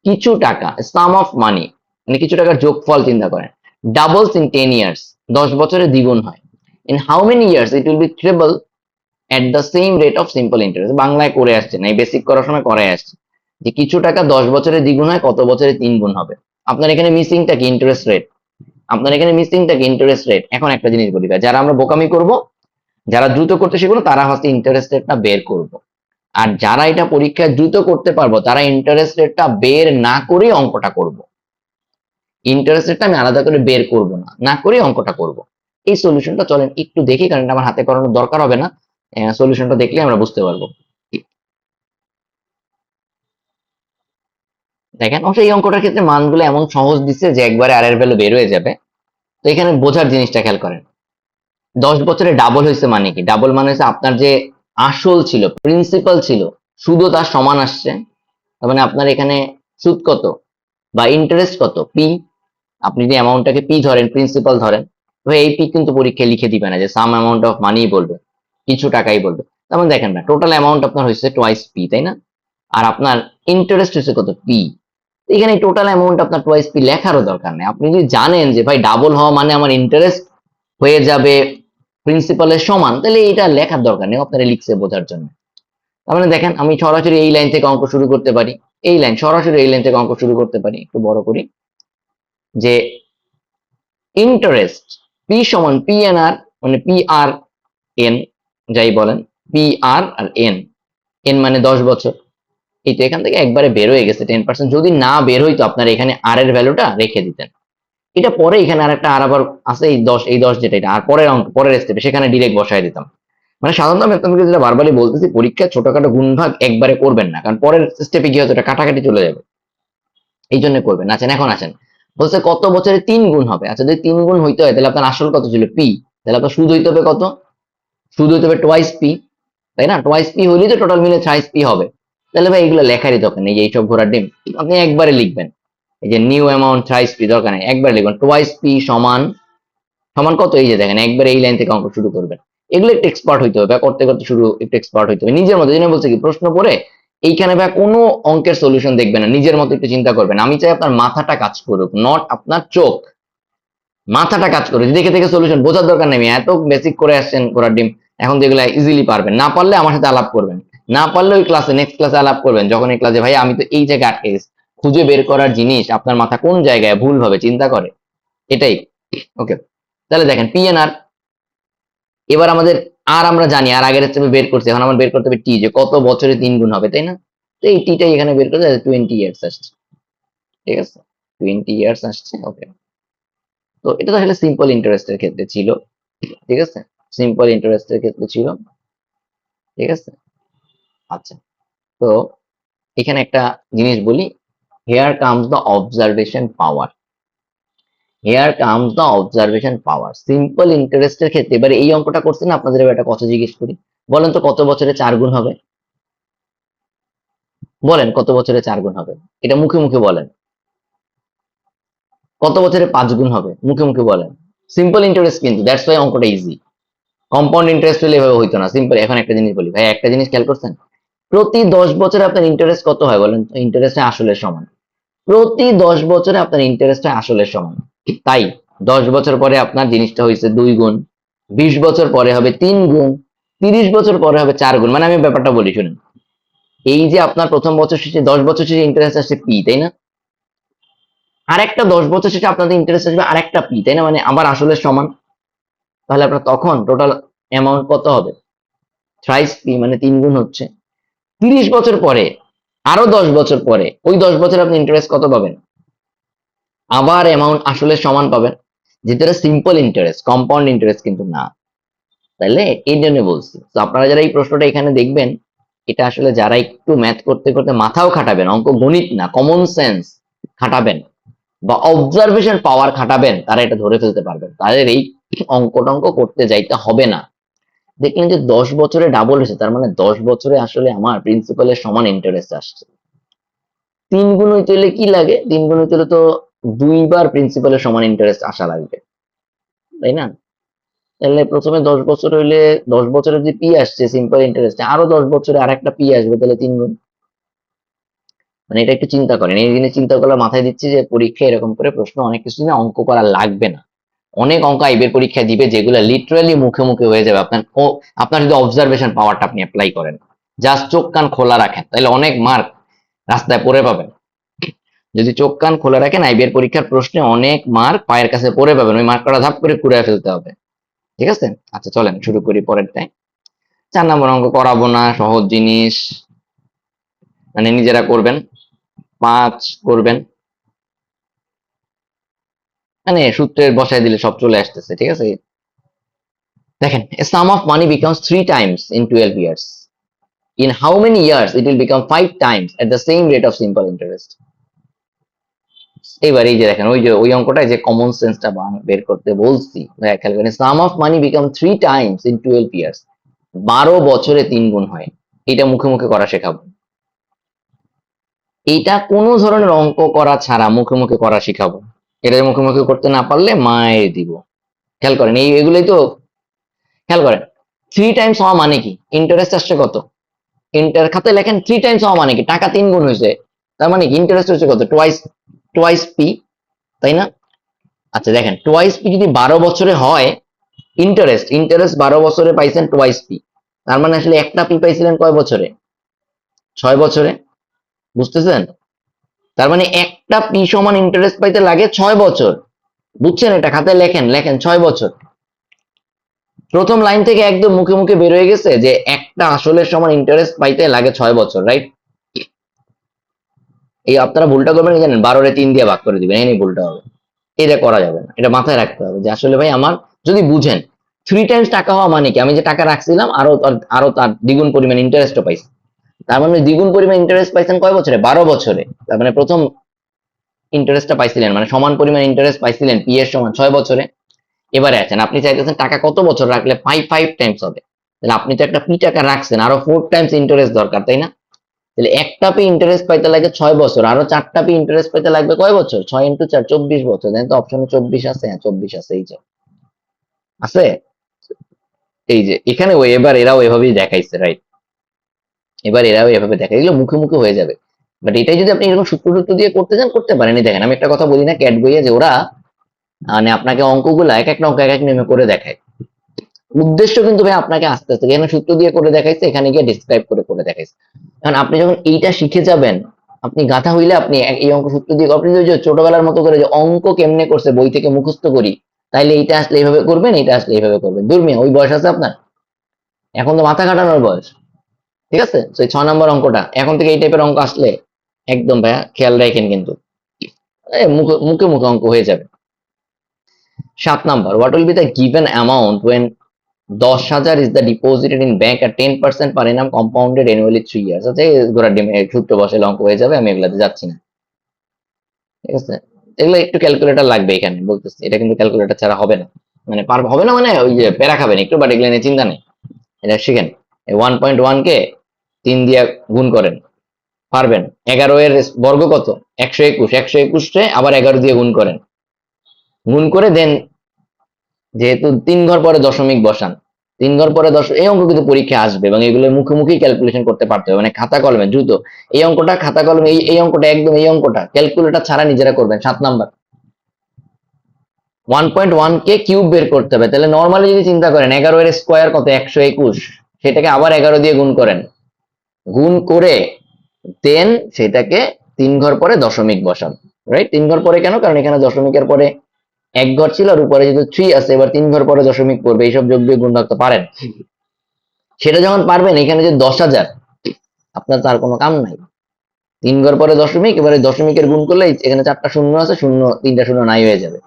কিছু টাকা, সাম অফ মানি মানে কিছু টাকার যোগফল চিন্তা করেন। ডাবলস ইন 10 ইয়ার্স, 10 বছরে দ্বিগুণ হয়। In how many years it will B triple at the same rate of simple interest. বাংলায় করে আসছে না, এই বেসিক করার সময় করে আসছে, যে কিছু টাকা 10 বছরে দ্বিগুণ হয়, কত বছরে 3 গুণ হবে। আপনার এখানে মিসিংটা কি, ইন্টারেস্ট রেট, আপনার এখানে মিসিংটা কি, ইন্টারেস্ট রেট। এখন একটা জিনিস বলি ভাই, যারা আমরা বোকামি করব, যারা দ্রুত করতে শিখবো, তারা হচ্ছে ইন্টারেস্ট রেটটা বের করব, আর যারা এটা পরীক্ষায় দ্রুত করতে পারবো, তারা ইন্টারেস্ট রেটটা বের না করে অঙ্কটা করব। ইন্টারেস্ট রেটটা আমি আলাদা করে বের করব না, না করে অঙ্কটা করব। এই সলিউশনটা চলেন একটু দেখি, কারণ এটা আমার হাতে করানোর দরকার হবে না, সলিউশনটা দেখলে আমরা বুঝতে পারবো। দেখেন অবশ্যই এই অঙ্কটার ক্ষেত্রে মানগুলো এমন সহজ দিচ্ছে যে একবারে আর এর ভ্যালু বের হয়ে যাবে। তো এখানে বোঝার জিনিসটা খেয়াল করেন, 10 বছরে ডাবল হয়েছে মানে কি? ডাবল মানে হচ্ছে আপনার যে আসল ছিল, প্রিন্সিপাল ছিল, সুদও তার সমান আসছে। তার মানে আপনার এখানে সুদ কত বা ইন্টারেস্ট কত? পি। আপনি যদি অ্যামাউন্টটাকে পি ধরেন, প্রিন্সিপাল ধরেন, তো এই পি কিন্তু পরীক্ষায় লিখে দিবে না যে সাম অ্যামাউন্ট অফ মানি বলবে, কিছু টাকাই বলবে। তেমন দেখেন না, টোটাল অ্যামাউন্ট আপনার হয়েছে টোয়াইস পি, তাই না? আর আপনার ইন্টারেস্ট হচ্ছে কত? পি। এখানে টোটাল অ্যামাউন্ট আপনার টোয়াইস পি লেখারও দরকার নেই। আপনি যদি জানেন যে ভাই ডাবল হওয়া মানে আমার ইন্টারেস্ট হয়ে যাবে প্রিন্সিপালের সমান, তাহলে এটা লেখার দরকার নেই, আপনারা লিখছে বোঝার জন্য। তার মানে দেখেন আমি সরাসরি এই লাইন থেকে অঙ্ক শুরু করতে পারি, এই লাইন সরাসরি এই লাইন থেকে অঙ্ক শুরু করতে পারি। একটু বড় করি, যে ইন্টারেস্ট পি সমান পি এন আর, মানে পি আর এন যাই বলেন, পি আর আর এন, এন মানে 10 বছর। এই তো এখান থেকে একবারে বের হয়ে গেছে 10%। যদি না বের হইতো আপনার এখানে আর এর ভ্যালুটা রেখে দিতেন। এটা পরে এখানে আরেকটা আর আবার আছে, এই দশ যেটা, এটা আর পরের অঙ্ক, পরের স্টেপে সেখানে ডিরেক্ট বসায় দিতাম। মানে সাধারণত আমি আপনাকে যেটা বারবারই বলতেছি, পরীক্ষায় ছোটখাটো গুণভাগ একবারে করবেন না, কারণ পরের স্টেপে গিয়ে হয়তো এটা কাটাকাটি চলে যাবে, এই জন্য করবেন। আছেন এখন আসেন, বলছে কত বছরে 3 গুণ হবে। আচ্ছা যদি 3 গুণ হইতে হয় তাহলে আপনার আসল কত ছিল? পি। তাহলে আপনার সুদ হইতে হবে কত? সুদ হইতে হবে টোয়াইস পি, তাই না? টোয়াইস পি হইলেই তো টোটাল মিলে থ্রাইস পি হবে। তাহলে ভাই এগুলো লেখারই দরকার নেই, এইসব ঘোড়ার ডিম আপনি একবারে লিখবেন। এই যে নিউ অ্যামাউন্ট থ্রাইস পি দরকার নেই, একবারে লিখবেন টোয়াইস পি সমান সমান কত? এই যে দেখেন একবারে এই লাইন থেকে অঙ্ক শুরু করবেন। এগুলো একটু এক্সপার্ট হইতে হবে, করতে করতে শুরু একটু এক্সপার্ট হইতে হবে নিজের মতো। বলছে কি প্রশ্ন পড়ে এইখানে ভাই কোনো অঙ্কের সলিউশন দেখবেন না, নিজের মতো একটু চিন্তা করবেন। আমি চাই আপনার মাথাটা কাজ করুক, নট আপনার চোখ, মাথাটা কাজ করুক। দেখে দেখে সলিউশন বোঝার দরকার নেই, এত বেসিক করে আসছেন ঘোড়ার ডিম, এখন যেগুলো ইজিলি পারবেন। না পারলে আমার সাথে আলাপ করবেন, না পারলে ওই ক্লাসে নেক্সট ক্লাসে আলাপ করবেন, যখন এই ক্লাসে ভাই আমি তো এই জায়গায় আটকে গেছি। খুঁজে বের করার জিনিস আপনার মাথা কোন জায়গায় ভুল ভাবে চিন্তা করে, এটাই। ওকে, তাহলে দেখেন পি এন আর। এবার আমাদের আর আমরা জানি, আর আগের স্টেপে বের করছি, এখন আমার বের করতে হবে টি, যে কত বছরে 3 গুণ হবে, তাই না? তো এই টিটাই এখানে বের করতে 20 ইয়ার্স আসছে, ঠিক আছে? 20 ইয়ার্স আসছে। ওকে, তো এটা তো আসলে সিম্পল ইন্টারেস্টের ক্ষেত্রে ছিল, ঠিক আছে? সিম্পল ইন্টারেস্টের ক্ষেত্রে ছিল, ঠিক আছে? আচ্ছা, তো এখানে একটা জিনিস বলি, hair comes the observation power, hair comes the observation power. Simple ইন্টারেস্টের ক্ষেত্রে এবারে এই অঙ্কটা করছে না, আপনাদের এবার একটা কথা জিজ্ঞেস করি, বলেন তো কত বছরে 4 গুণ হবে? বলেন কত বছরে 4 গুণ হবে? এটা মুখে মুখে বলেন। কত বছরে 5 গুণ হবে? মুখে মুখে বলেন। সিম্পল ইন্টারেস্ট কিন্তু, দ্যাটস ওয়াই অঙ্কটা ইজি। কম্পাউন্ড ইন্টারেস্ট হলে এভাবে হইতো না, সিম্পল। এখন একটা জিনিস বলি ভাই, একটা জিনিস খেয়াল করছেন, প্রতি 10 বছরে আপনার ইন্টারেস্ট কত হয় বলেন? ইন্টারেস্ট আসলের সমান। প্রতি 10 বছরে আপনার ইন্টারেস্ট আসলের সমান। তাই 10 বছর পরে আপনার জিনিসটা হয়েছে 2 গুণ, 20 বছর পরে হবে 3 গুণ, 30 বছর পরে হবে 4 গুণ। মানে আমি ব্যাপারটা বলি শুনুন, এই যে আপনার প্রথম বছর শেষে 10 বছর শেষে ইন্টারেস্ট আসছে পি, তাই না? আরেকটা 10 বছর শেষে আপনাদের ইন্টারেস্ট আসবে আরেকটা পি, তাই না? মানে আবার আসলের সমান। তাহলে আপনার তখন টোটাল অ্যামাউন্ট কত হবে? থ্রাইস পি, মানে 3 গুণ হচ্ছে। 30 বছর পরে, আরো 10 বছর পরে, ওই 10 বছর আপনি ইন্টারেস্ট কত পাবেন? আবার অ্যামাউন্ট আসলে সমান পাবেন, যেটা সিম্পল ইন্টারেস্ট, কম্পাউন্ড ইন্টারেস্ট কিন্তু না। তাইলে এই জন্য বলছি, তো আপনারা যারা এই প্রশ্নটা এখানে দেখবেন, এটা আসলে যারা একটু ম্যাথ করতে করতে মাথাও খাটাবেন, অঙ্ক গণিত না কমন সেন্স খাটাবেন বা অবজারভেশন পাওয়ার খাটাবেন, তারা এটা ধরে ফেলতে পারবেন, তাদের এই অঙ্ক টঙ্ক করতে যাইতে হবে না। দেখলেন যে 10 বছরে ডাবল হয়েছে, তার মানে 10 বছরে আসলে আমার প্রিন্সিপালের সমান ইন্টারেস্ট আসছে। 3 গুণ হইতে হলে কি লাগে? 3 গুণ হইতে হলে তো 2বার প্রিন্সিপালের সমান ইন্টারেস্ট আসা লাগবে, তাই না? তাহলে প্রথমে 10 বছর হইলে 10 বছরে যদি পি আসছে সিম্পল ইন্টারেস্টে, আরো 10 বছরে আর একটা পি আসবে, তাহলে 3 গুণ। মানে এটা একটু চিন্তা করেন, এই জিনিস চিন্তা করলে মাথায় দিচ্ছি যে পরীক্ষা এরকম করে প্রশ্ন অনেক কিছু না অঙ্ক করা লাগবে না। অনেক অঙ্ক আইবের পরীক্ষা দিবে যেগুলো লিটারালি মুখে মুখে হয়ে যাবে। আপনার যদি অবজারভেশন পাওয়ারটা আপনি অ্যাপ্লাই করেন, জাস্ট চোখ কান খোলা রাখেন, তাহলে অনেক মার্ক রাস্তায় পড়ে পাবেন। যদি চোখ কান খোলা রাখেন, আইবিএর পরীক্ষার প্রশ্নে অনেক মার্ক পায়ের কাছে পড়ে পাবেন, ওই মার্কটা ধাপ করে কুড়িয়ে ফেলতে হবে, ঠিক আছে? আচ্ছা চলেন শুরু করি পরের টাইম। 4 নম্বর অঙ্ক করাবো না, সহজ জিনিস, মানে নিজেরা করবেন। 5 করবেন, মানে সূত্রের বসায় দিলে সব চলে আসতেছে, ঠিক আছে? দেখেন, a sum of money becomes 3 times in 12 years. In how many years it will become 5 times at the same rate of simple interest? এবার এই যে দেখেন ওই অঙ্কটা যে কমন সেন্সটা বের করতে বলছি ভাইয়া, খেয়াল করেন, sum of money become 3 times in 12 years, 12 বছরে 3 গুণ হয়। এটা মুখে মুখে করা শেখাবো। এটা কোনো ধরনের অঙ্ক করা ছাড়া মুখে মুখে করা শিখাবো। এটা মুখে মুখে করতে না পারলে মায়ের দিব। খেয়াল করেন এগুলোই তো। খেয়াল করেন 3 টাইমস হওয়া মানে কি, ইন্টারেস্ট আসছে কত, ইন্টার খাতে লেখেন 3 টাইমস হওয়া মানে কি, টাকা 3 গুণ হয়েছে, তার মানে কি ইন্টারেস্ট হচ্ছে কত, টোয়াইস, টোয়াইস পি, তাই না? আচ্ছা দেখেন টোয়াইস পি যদি 12 বছরে হয়, ইন্টারেস্ট ইন্টারেস্ট 12 বছরে পাইছেন টোয়াইস পি, তার মানে আসলে একটা পি পাইছিলেন কয় বছরে, 6 বছরে। বুঝতেছেন? তার মানে একটা পি সমান ইন্টারেস্ট পাইতে লাগে 6 বছর। বুঝছেন? এটা খাতায় লেখেন, লেখেন 6 বছর। প্রথম লাইন থেকে একদম মুখে মুখে বের হয়ে গেছে যে একটা আসলের সমান ইন্টারেস্ট পাইতে লাগে 6 বছর, রাইট? এই আপনারা ভুলটা করবেন কি জানেন, 12 রে 3 দিয়ে ভাগ করে দিবেন, এই ভুলটা হবে। এটা করা যাবে না, এটা মাথায় রাখতে হবে যে আসলে ভাই আমার, যদি বুঝেন 3 টাইমস টাকা হওয়া মানে কি, আমি যে টাকা রাখছিলাম আরো তার দ্বিগুণ পরিমাণ ইন্টারেস্টও পাইছি, তার মানে দ্বিগুণ পরিমাণ ইন্টারেস্ট পাইছেন কয় বছরে, 12 বছরে। তার মানে প্রথম ইন্টারেস্টটা পাইছিলেন, মানে সমান পরিমাণ ইন্টারেস্ট পাইছিলেন পি এর সমান 6 বছরে। এবারে আছেন আপনি চাইতেছেন টাকা কত বছর রাখলে 5 টাইমস হবে, তাহলে আপনি তো একটা পি টাকা রাখছেন, আরো 4 টাইমস ইন্টারেস্ট দরকার, তাই না? তাহলে একটা পি ইন্টারেস্ট পাইতে লাগে 6 বছর, আরো 4টা পি ইন্টারেস্ট পাইতে লাগবে কয় বছর, 6 × 4 24 বছর। দেন তো অপশনে 24 আছে, হ্যাঁ 24 আছে, এই যে আছে, এই যে এখানে ওই এবার এরাও এভাবেই দেখাইছে, রাইট? এবার এরাও এভাবে দেখাই, এগুলো মুখে মুখে হয়ে যাবে। বাট এটাই যদি আপনি এরকম সূত্র টুত্র দিয়ে করতে চান করতে পারেন। এই দেখেন আমি একটা কথা বলি না ক্যাট বইয়ে, যে ওরা মানে আপনাকে অঙ্কগুলো এক এক অঙ্ক এক এক নেমে করে দেখায়। উদ্দেশ্য কিন্তু ভাই আপনাকে আস্তে আস্তে, এখানে সূত্র দিয়ে করে দেখাইছে, এখানে গিয়ে ডিসক্রাইব করে করে দেখাইছে। কারণ আপনি যখন এইটা শিখে যাবেন, আপনি গাধা হইলে আপনি এই অঙ্ক সূত্র দিয়ে, আপনি যে ছোটবেলার মতো করে যে অঙ্ক কেমনে করছে বই থেকে মুখস্থ করি, তাইলে এইটা আসলে এইভাবে করবেন, এইটা আসলে এইভাবে করবেন, দুর্মিয়া ওই বয়স আছে আপনার, এখন তো মাথা কাটানোর বয়স। ঠিক আছে, সেই 6 নম্বর অঙ্কটা এখন থেকে এই টাইপের অঙ্ক আসলে একদম ভাইয়া খেয়াল রাখেন কিন্তু, মুখে মুখে মুখে অঙ্ক হয়ে যাবে। 7 নম্বর, what will be the given amount when 10,000 is the deposited in bank at 10% per annum compounded annually 3 years? আচ্ছা এই ঘোড়ার ডিম সূত্র বসালে অঙ্ক হয়ে যাবে, আমি এগুলাতে যাচ্ছি না। ঠিক আছে, এগুলো একটু ক্যালকুলেটর লাগবে এখানে বলতেছি, এটা কিন্তু ক্যালকুলেটর ছাড়া হবে না, মানে হবে না, মানে ওই যে প্যারা খাবেন একটু, বাট এগুলো নিয়ে চিন্তা নেই, এটা শিখেন। 1.1 কে 3 দিয়ে গুণ করেন, পারবেন। 11 এর বর্গ কত, 121, 121 রে আবার 11 দিয়ে গুণ করেন, গুণ করে দেন, যেহেতু 3 ঘর পরে দশমিক বসান, 3 ঘর পরে এই অঙ্ক কিন্তু পরীক্ষা আসবে, এবং এগুলো মুখোমুখি ক্যালকুলেশন করতে পারতে হবে, মানে খাতা কলমে দ্রুত। এই অঙ্কটা খাতা কলমে, এই অঙ্কটা একদম, এই অঙ্কটা ক্যালকুলেটর ছাড়া নিজেরা করবেন। 7 নাম্বার, 1.1 কে কিউব বের করতে হবে, তাহলে নর্মালি যদি চিন্তা করেন 11 এর স্কোয়ার কত, 121, সেটাকে আবার 11 দিয়ে গুণ করেন, গুণ করে দেন সেটাকে 3 ঘর পরে দশমিক বসান, রাইট? 3 ঘর পরে কেন, কারণ এখানে দশমিকের পরে 1 ঘর ছিল, আর উপরে যেহেতু 3 আছে, এবার 3 ঘর পরে দশমিক পড়বে, এইসব যোগ বিয়োগ গুণ ভাগ তো পারেন। সেটা যখন পারবেন, এখানে যে 10,000, আপনার তার কোনো কাম নাই। 3 ঘর পরে দশমিক, এবারে দশমিকের গুণ করলে এখানে 4টা শূন্য আছে, শূন্য 3টা শূন্য নাই হয়ে যাবে,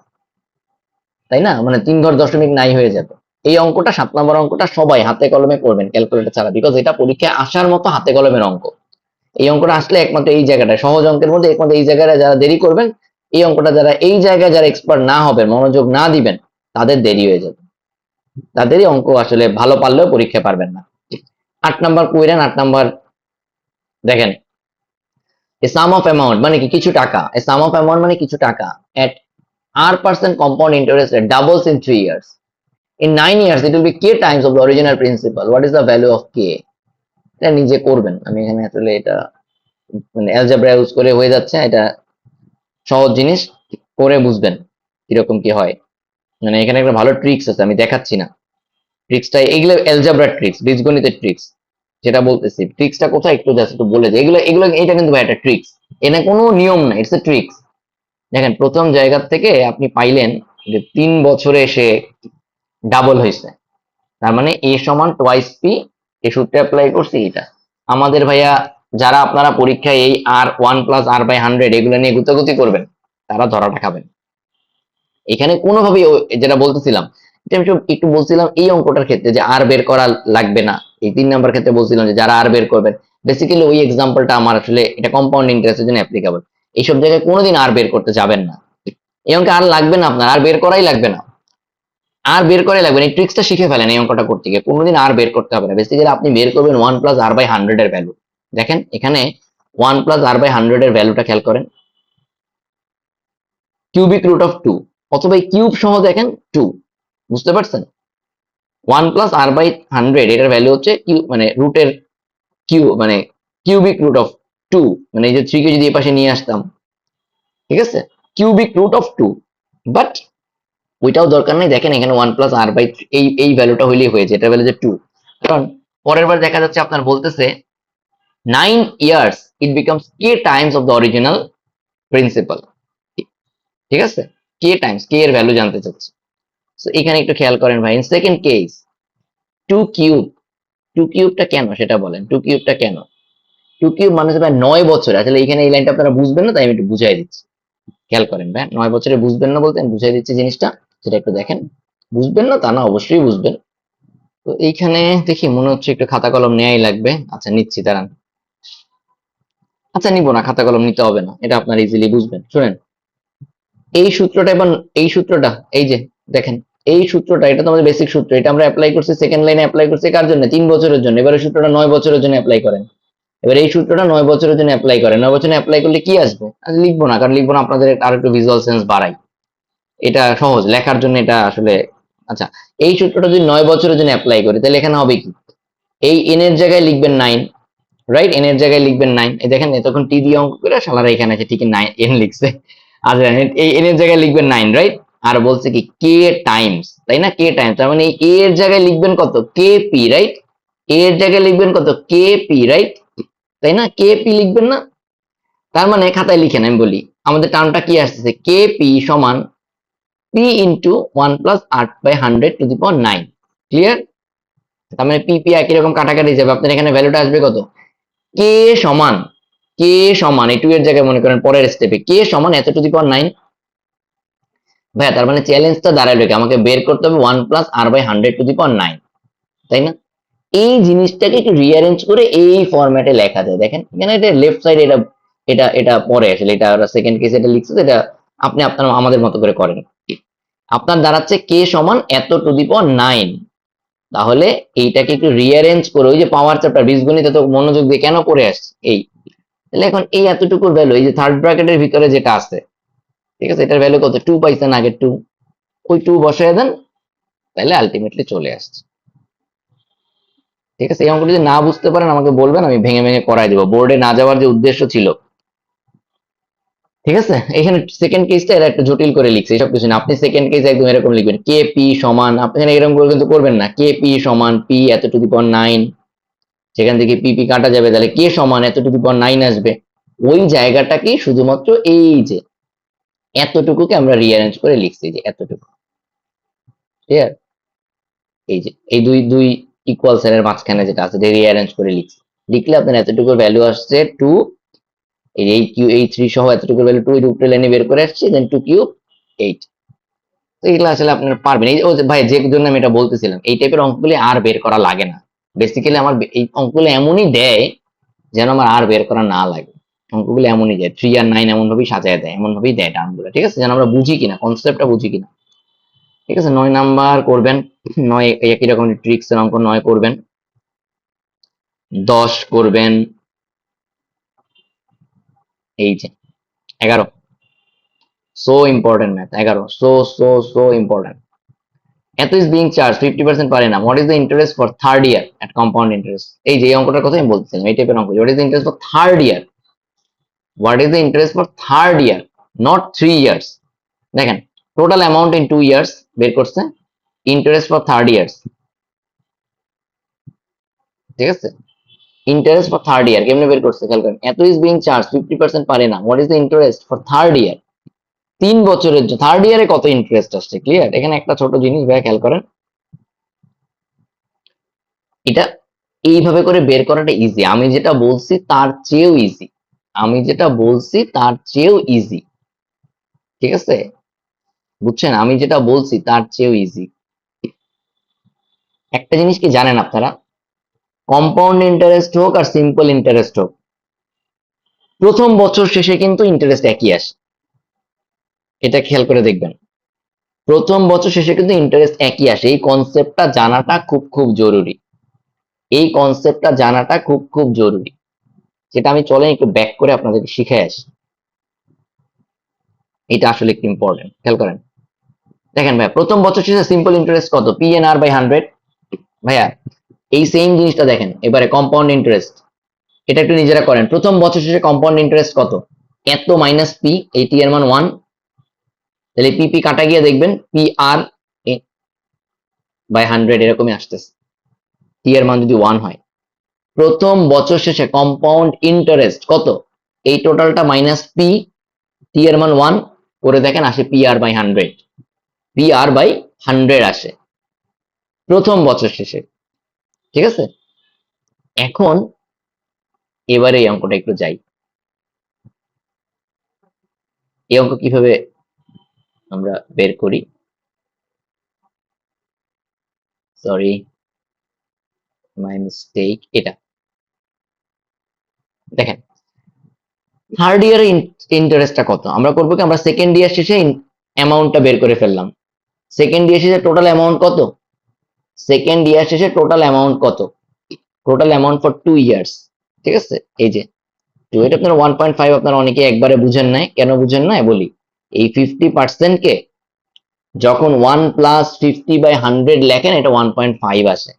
তাই না? মানে 3 ঘর দশমিক নাই হয়ে যাবে। এই অঙ্কটা 7 নম্বর অঙ্কটা সবাই হাতে কলমে করবেন ক্যালকুলেটর ছাড়া, বিকজ এটা পরীক্ষায় আসার মতো হাতে কলমের অঙ্ক। এই অঙ্কটা আসলে একমাত্র এই জায়গাটায়, সহজ অঙ্কের মধ্যে একমাত্র এই জায়গায় যারা দেরি করবেন, এই অঙ্কটা যারা এই জায়গায় যারা এক্সপার্ট না হবেন, মনোযোগ না দিবেন, তাদের দেরি হয়ে যাবে, তাদেরই অঙ্ক আসলে ভালো পারলেও পরীক্ষা পারবেন না। 8 নাম্বার কুইরেন, 8 নাম্বার দেখেন, এ সাম অফ অ্যামাউন্ট মানে কি, কিছু টাকা, এ সাম অফ অ্যামাউন্ট মানে কিছু টাকা, এট r% compound interest rate doubles in 3 years. In 9 years it will be k times of the original principal. What is the value of k? এটা নিজে করবেন, আমি এখানে আসলে এটা মানে অ্যালজেব্রা ইউজ করে হয়ে যাচ্ছে, এটা সহজ জিনিস, করে বুঝবেন কিরকম কি হয়। মানে এখানে একটা ভালো ট্রিক্স আছে, আমি দেখাচ্ছি না ট্রিক্সটা, এগুলো অ্যালজেব্রা ট্রিক্স, বীজগণিতের ট্রিক্স যেটা বলতেছি, ট্রিক্সটা কোথায় একটু জাস্ট একটু বলে দিই, এগুলো এগুলো এটা কিন্তু ভাই একটা ট্রিক্স, এনে কোনো নিয়ম না, ইটস এ ট্রিক্স। দেখেন প্রথম জায়গা থেকে আপনি পাইলেন যে 3 বছরে এসে ডাবল হয়েছে, তার মানে এ সমান টোয়াইস পি, এই সূত্রে অ্যাপ্লাই করছি এটা। আমাদের ভাইয়া যারা আপনারা পরীক্ষায় এই r1+r/100 এগুলো নিয়ে গুতাগুতি করবেন, তারা ধরাটা খাবেন। এখানে কোনোভাবেই যেটা বলতেছিলাম, এটা আমি একটু বলছিলাম এই অঙ্কটার ক্ষেত্রে যে আর বের করা লাগবে না, এই 3 নাম্বার ক্ষেত্রে বলছিলাম যে যারা আর বের করবেন, বেসিক্যালি ওই এক্সাম্পলটা আমার আসলে এটা কম্পাউন্ড ইন্টারেস্টের জন্য অ্যাপ্লিকেবল। এইসব জায়গায় কোনোদিন আর বের করতে যাবেন না। এই অঙ্কে আর লাগবে না, আপনার আর বের করাই লাগবে না, আর বের করাই লাগবে না। এই ট্রিক্সটা শিখে ফেলেন এই অঙ্কটা করতে গিয়ে, কোনোদিন আর বের করতে হবে না। বেসিক্যালি আপনি বের করবেন 1 + r/100 এর ভ্যালু। দেখেন এখানে 1 + r/100 এর ভ্যালুটা খেয়াল করেন, √2 অথবা এই কিউব সহ দেখেন 2, বুঝতে পারছেন? 1 + r/100 এটার ভ্যালু হচ্ছে কিউ, মানে রুটের কিউ, মানে √2, মানে এই যে 3 কে যদি এই পাশে নিয়ে আসতাম, ঠিক আছে, √2, বাট ওইটাও দরকার নেই। দেখেন এখানে 1 + r/, এই ভ্যালুটা হইলেই হয়েছে, এটা ভ্যালু যে 2। কারণ পরের বার দেখা যাচ্ছে আপনার বলতেছে 9 years it becomes k times of the original principal, ঠিক আছে, k টাইমস, k এর ভ্যালু জানতে চাচ্ছে। সো এখানে একটু খেয়াল করেন ভাই, ইন সেকেন্ড কেস 2 কিউব, 2 কিউবটা কেন সেটা বলেন, 2 কিউবটা কেন? 2 কিউব মানে হচ্ছে ভাই 9 বছর। আসলে এখানে এই লাইনটা আপনারা বুঝবেন না, তাই আমি একটু বুঝাই দিচ্ছি। খেয়াল করেন ভাই, 9 বছরে বুঝবেন না বলতে আমি বুঝাই দিচ্ছি জিনিসটা, সেটা একটু দেখেন। বুঝবেন না তা না, অবশ্যই বুঝবেন। তো এইখানে দেখি মনে হচ্ছে একটু খাতা কলম নেয়াই লাগবে। আচ্ছা নিচ্ছি, দাঁড়ান। আচ্ছা নিব না, খাতা কলম নিতে হবে না, এটা আপনারা ইজিলি বুঝবেন। শুনেন, এই সূত্রটা এবং এই সূত্রটা, এই যে দেখেন এই সূত্রটা, এটা তো আমাদের বেসিক সূত্র, এটা আমরা অ্যাপ্লাই করছি সেকেন্ড লাইনে, অ্যাপ্লাই করছি কার জন্য? 3 বছরের জন্য। এবারে সূত্রটা 9 বছরের জন্য অ্যাপ্লাই করেন। এবার এই সূত্রটা 9 বছরের জন্য অ্যাপ্লাই করেন। 9 বছরে অ্যাপ্লাই করলে কি আসবে? লিখবো না, কারণ লিখবো না, আপনাদের আরো একটু ভিজুয়াল সেন্স বাড়াই, এটা সহজ লেখার জন্য, এটা আসলে। আচ্ছা, এই সূত্রটা যদি 9 বছরের জন্য অ্যাপ্লাই করি, তাহলে এখানে হবে কি? এই এন এর জায়গায় লিখবেন 9, রাইট? এন এর জায়গায় লিখবেন 9। এই দেখেন এতক্ষণ টি দিয়ে অঙ্ক করে শালারা এখানে আছে ঠিকই 9 এন লিখছে। আচ্ছা, এই এন এর জায়গায় লিখবেন 9, রাইট? আর বলছে কি কে টাইমস, তাই না? কে টাইমস, তার মানে এই এ এর জায়গায় লিখবেন কত? K P, right? এ এর জায়গায় লিখবেন কত? K P, right? তাই না? কে পি লিখবেন না? তার মানে খাতায় লিখেন, আমি বলি আমাদের টার্মটা কি আসতেছে, কে পি সমান পি ইন্টু 1 + r/100 ক্লিয়ার? তার মানে পি পি একই রকম কাটাকাটি যাবে, আপনার এখানে ভ্যালুটা আসবে কত? কে সমান, কে সমান এই 2 এর জায়গায় মনে করেন পরের স্টেপে কে সমান এত টু দি পাওয়ার 9। ভাইয়া তার মানে চ্যালেঞ্জটা দাঁড়াবে কি, আমাকে বের করতে হবে 1 + r/100 তাই না? এই জিনিসটাকে একটু রিঅ্যারেঞ্জ করে এই ফরম্যাটে লেখা যায়। দেখেন এখানে এটা লেফট সাইড, এটা এটা এটা পরে আসলে, এটা সেকেন্ড কেসে এটা লিখছে, এটা আপনি আপনার আমাদের মতো করে করেন। আপনার দাঁড়াচ্ছে কে সমান এত টু দি পাওয়ার 9। তাহলে এইটাকে একটু রিঅ্যারেঞ্জ করে, ওই যে পাওয়ার চ্যাপ্টার বীজগণিত তো মনোযোগ দিয়ে কেন পড়ে আসছে এই, তাহলে এখন এই এতটুকুর ভ্যালু, এই যে থার্ড ব্র্যাকেটের ভিতরে যেটা আছে, ঠিক আছে, এটার ভ্যালু কত? 2 পাইছেন আগে, 2, ওই 2 বসায় দেন, তাহলে আলটিমেটলি চলে আসছে। ঠিক আছে, এই অঙ্কটা যদি না বুঝতে পারেন আমাকে বলবেন, আমি ভেঙে ভেঙে করাই দিব। বোর্ডে না যাওয়ার যে উদ্দেশ্য ছিল, ঠিক আছে। এখানে সেকেন্ড কেসটা এরা একটু জটিল করে লিখছে, এসব কিছু না। আপনি সেকেন্ড কেস একদম এরকম লিখবেন, কে পি সমান, আপনি এখানে এরকম করে কিন্তু করবেন না, কে পি সমান পি এত টু দি পাওয়ার 9, সেখান থেকে পি পি কাটা যাবে, তাহলে কে সমান এত টু দি পাওয়ার 9 আসবে। ওই জায়গাটাকেই শুধুমাত্র এই যে এতটুকুকে আমরা রিঅ্যারেঞ্জ করে লিখছি, যে এতটুকু, ক্লিয়ার? এই যে এই দুই দুই ইকুয়াল সাইনের মাঝখানে যেটা আছে, যে রিঅ্যারেঞ্জ করে লিখছি, লিখলে আপনার এতটুকুর ভ্যালু আসছে 2। এই কিউ এই 3 সহ এতটুকুর ভ্যালু 2, এই রুট লাইনে বের করে আসছি, দেন 2 কিউব 8। তো এগুলো আসলে আপনারা পারবেন। এই যে ভাই যে জন্য আমি এটা বলতেছিলাম, এই টাইপের অঙ্কগুলি আর বের করা লাগে না। বেসিক্যালি আমার এই অঙ্কগুলো এমনই দেয় যেন আমার আর বের করা না লাগে। অঙ্কগুলো এমনই দেয়, 3 আর 9 এমন ভাবেই সাজায় দেয়, এমন ভাবেই দেয় টার্মগুলো, ঠিক আছে, যেন আমরা বুঝি কিনা, কনসেপ্টটা বুঝি কিনা। ঠিক আছে, 9 নাম্বার করবেন, 9 একই রকম ট্রিক্স এর অঙ্ক 9 করবেন, 10 করবেন, এই যে 11, so important math 11, so important. এত ইজ বিং চার্জ 50% পারে না, what is the interest for third year at compound interest. এই যে এই অঙ্কটার কথা আমি বলতেছিলাম, এই টাইপের অঙ্ক, what is the interest for third year, what is the interest for third year, not 3 years. দেখেন টোটাল অ্যামাউন্ট ইন 2 ইয়ার্স বের করছে, ইন্টারেস্ট ফর থার্ড ইয়ার্স, ঠিক আছে, ইন্টারেস্ট ফর থার্ড ইয়ার কেমনে বের করছে খেয়াল করেন, এত ইজ বিং চার্জ 50% পারে না, what is the interest for third year, 3 বছরের জন্য থার্ড ইয়ারে কত ইন্টারেস্ট আসছে, ক্লিয়ার? এখানে একটা ছোট জিনিস ভাই খেয়াল করেন, এটা এইভাবে করে বের করাটা ইজি, আমি যেটা বলছি তার চেয়েও ইজি, আমি যেটা বলছি তার চেয়েও ইজি, ঠিক আছে, বুঝছেন? আমি যেটা বলছি তার চেয়েও ইজি। একটা জিনিস কি জানেন আপনারা, কম্পাউন্ড ইন্টারেস্ট হোক আর সিম্পল ইন্টারেস্ট হোক, প্রথম বছর শেষে কিন্তু ইন্টারেস্ট একই আসে, এটা খেয়াল করে দেখবেন। প্রথম বছর শেষে কিন্তু ইন্টারেস্ট একই আসে। এই কনসেপ্টটা জানাটা খুব খুব জরুরি, এই কনসেপ্টটা জানাটা খুব খুব জরুরি, যেটা আমি চলেন একটু ব্যাক করে আপনাদেরকে শিখে আসি। এটা আসলে একটু ইম্পর্টেন্ট, খেয়াল করেন। দেখেন ভাই, প্রথম বছর শেষে সিম্পল ইন্টারেস্ট কত? PNR by 100। ভাইয়া এই সেম জিনিসটা দেখেন এবারে কম্পাউন্ড ইন্টারেস্ট, এটা একটু নিজেরা করেন। প্রথম বছর শেষে কম্পাউন্ড ইন্টারেস্ট কত? এত মাইনাস পি, এই টি এর মান 1, তাহলে পিপি কাটা গিয়ে দেখবেন PR বাই 100 এরকমই আসতেছে, টি এর মান যদি 1 হয়। প্রথম বছর শেষে কম্পাউন্ড ইন্টারেস্ট কত? এই টোটালটা মাইনাস পি, টি এর মান 1 করে দেখেন আসে PR বাই 100, PR বাই 100 আসে প্রথম বছর শেষে। ঠিক আছে, এখন এবারে এই অঙ্কটা একটু যাই। এই অঙ্ক কিভাবে আমরা বের করি, সরি মাই মিস্টেক। এটা দেখেন থার্ড ইয়ারের ইন্টারেস্টটা কত আমরা করবো কি, আমরা সেকেন্ড ইয়ার শেষে অ্যামাউন্টটা বের করে ফেললাম। সেকেন্ড ইয়ার শেষে টোটাল অ্যামাউন্ট কত? সেকেন্ড ইয়ার শেষে টোটাল অ্যামাউন্ট কত? Total amount for 2 years. ঠিক আছে, এই যে টু, এটা আপনারা 1.5 আপনারা অনেকে একবারে বুঝেন নাই। কেন বুঝেন নাই বলি, এই 50% কে যখন 1+50/100 লেখেন এটা 1.5 আসে।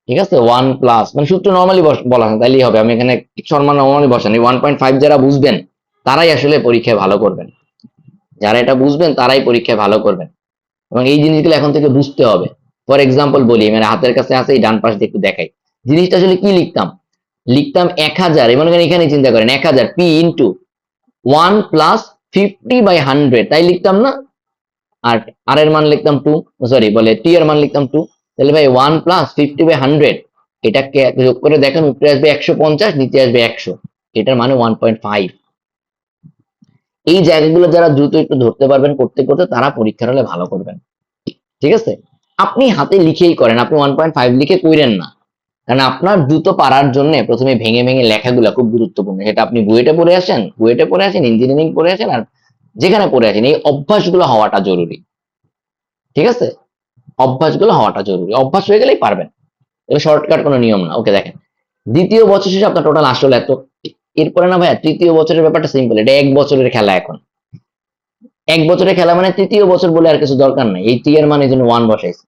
ঠিক আছে, 1+ মানে সূত্র নর্মালি বলা হয় তাইলেই হবে, আমি এখানে শর্মা নর্মালি বসান। এই 1.5 যারা বুঝবেন তারাই আসলে পরীক্ষায় ভালো করবেন, যারা এটা বুঝবেন তারাই পরীক্ষায় ভালো করবেন। এবং এই জিনিসগুলো এখন থেকে বুঝতে হবে। ফর এক্সাম্পল বলি, মানে হাতের কাছে আছে এই ডান পাশ দিয়ে একটু দেখাই জিনিসটা আসলে কি লিখতাম। লিখতাম 1000, মনে করেন এখানে চিন্তা করেন 1000 পি ইন্টু 1+50/100, তাই লিখতাম না? আর আর এর মান লিখতাম 2, সরি বলে টি এর মান লিখতাম 2। তাহলে ভাই 1+50/100 এটাকে যোগ করে দেখেন, উপরে আসবে 150, নিচে আসবে 100, এটার মানে 1.5। এই জায়গাগুলো যারা দ্রুত একটু ধরতে পারবেন করতে করতে তারা পরীক্ষার হলে ভালো করবেন। ঠিক আছে, আপনি হাতে লিখেই করেন, আপনি 1.5 লিখে কইরেন না, কারণ আপনার দ্রুত পারার জন্য প্রথমে ভেঙে ভেঙে লেখাগুলো খুব গুরুত্বপূর্ণ। সেটা আপনি বুয়েটে পড়ে আসেন, ইঞ্জিনিয়ারিং পড়ে আসেন, আর যেখানে পড়ে আসেন, এই অভ্যাসগুলো হওয়াটা জরুরি। ঠিক আছে, অভ্যাসগুলো হওয়াটা জরুরি, অভ্যাস হয়ে গেলেই পারবেন। এটা শর্টকাট কোনো নিয়ম না। ওকে দেখেন, দ্বিতীয় বছর শেষে আপনার টোটাল আসল এত। এরপরে না ভাইয়া তৃতীয় বছরের ব্যাপারটা সিম্পল, এটা 1 বছরের খেলা। এখন 1 বছরের খেলা মানে তৃতীয় বছর বলে আর কিছু দরকার নাই, এই টি এর মানে জন্য 1 বসাইছে।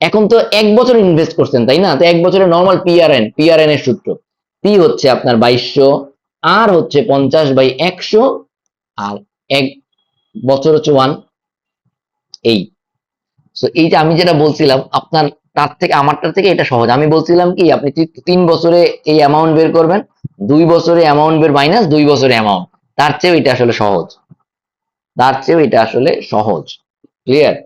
এখন তো 1 বছর ইনভেস্ট করছেন তাই না, তো 1 বছরের নর্মাল পিআরএন এর সূত্র, পি হচ্ছে আপনার 2200, আর হচ্ছে 50/100, আর 1 বছর হচ্ছে 1। এই তো এই যে আমি যেটা বলছিলাম আপনার, তার থেকে আমারটার থেকে এটা সহজ। আমি বলছিলাম কি আপনি 3 বছরে এই অ্যামাউন্ট বের করবেন, 2 বছরে অ্যামাউন্ট বের মাইনাস 2 বছরে অ্যামাউন্ট, তার চেয়েও এটা আসলে সহজ, তার চেয়েও এটা আসলে সহজ। ক্লিয়ার?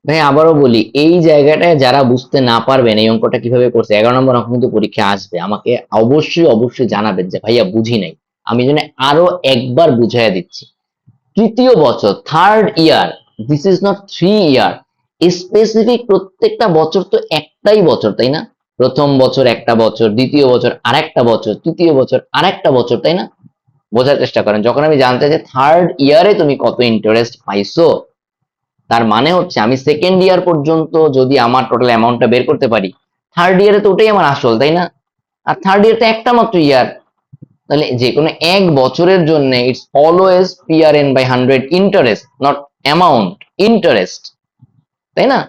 ভাই আবারও বলি, এই জায়গাটায় যারা বুঝতে না পারবেন এই অঙ্কটা কিভাবে করছে, 11 নম্বর অঙ্ক কিন্তু পরীক্ষা আসবে, আমাকে অবশ্যই অবশ্যই জানাবেন যে ভাইয়া বুঝি নাই, আমি যেন আরো একবার বুঝাইয়া দিচ্ছি। তৃতীয় বছর, third year, this is not 3 year. Specific প্রত্যেকটা বছর তো একটাই বছর তাই না? প্রথম বছর একটা বছর, দ্বিতীয় বছর আরেকটা বছর, তৃতীয় বছর আরেকটা বছর, তাই না? বোঝার চেষ্টা করেন, যখন আমি জানতে চাই থার্ড ইয়ারে তুমি কত ইন্টারেস্ট পাইছো, তার মানে হচ্ছে আমি সেকেন্ড ইয়ার পর্যন্ত যদি আমার টোটাল অ্যামাউন্টটা বের করতে পারি, থার্ড ইয়ারে তো ওটাই আমার আসল, তাই না? আর থার্ড ইয়ার তো একটা মাত্র ইয়ার, তাহলে যে কোনো 1 বছরের জন্য it's always PRN/100 interest, not amount, interest, তাই না?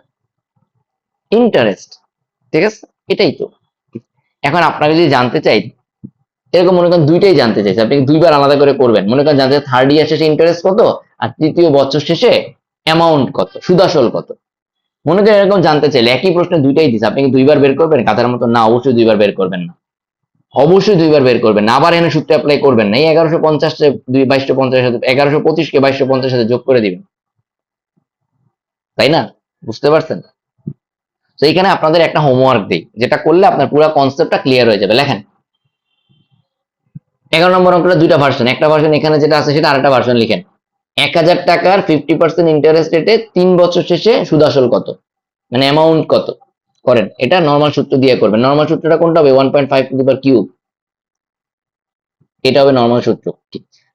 ইন্টারেস্ট। ঠিক আছে, এটাই তো। এখন আপনাকে যদি জানতে চাই, এরকম মনে করেন দুইটাই জানতে চাইছে, আপনি দুইবার আলাদা করে করবেন। মনে করেন জানতে থার্ড ইয়ার শেষে ইন্টারেস্ট কত, আর তৃতীয় বছর শেষে অ্যামাউন্ট কত, সুদাসল কত। মনে করেন এরকম জানতে চাইলে একই প্রশ্নে দুইটাই দিচ্ছে, আপনি কি দুইবার বের করবেন গাধার মতো? না, অবশ্যই দুইবার বের করবেন না, অবশ্যই দুইবার বের করবেন না। আবার এখানে সূত্র অ্যাপ্লাই করবেন না, এই 1150 2250 সাথে 1125 2250 সাথে যোগ করে দিবেন, তাই না? বুঝতে পারছেন? তো এখানে আপনাদের একটা হোমওয়ার্ক দিই, যেটা করলে আপনার পুরো কনসেপ্টটা ক্লিয়ার হয়ে যাবে। লেখেন 11 নম্বর অঙ্কটা দুইটা ভার্সন, একটা ভার্সন এখানে যেটা আছে সেটা, আরেকটা ভার্সন লিখেন। 1000 টাকার 50% ইন্টারেস্ট রেটে 3 বছর শেষে সুদ আসল কত, মানে অ্যামাউন্ট কত। করেন, এটা নর্মাল সূত্র দিয়ে করবেন। নর্মাল সূত্রটা কোনটা হবে? 1.5 টু দি পাওয়ার কিউব, এটা হবে নর্মাল সূত্র।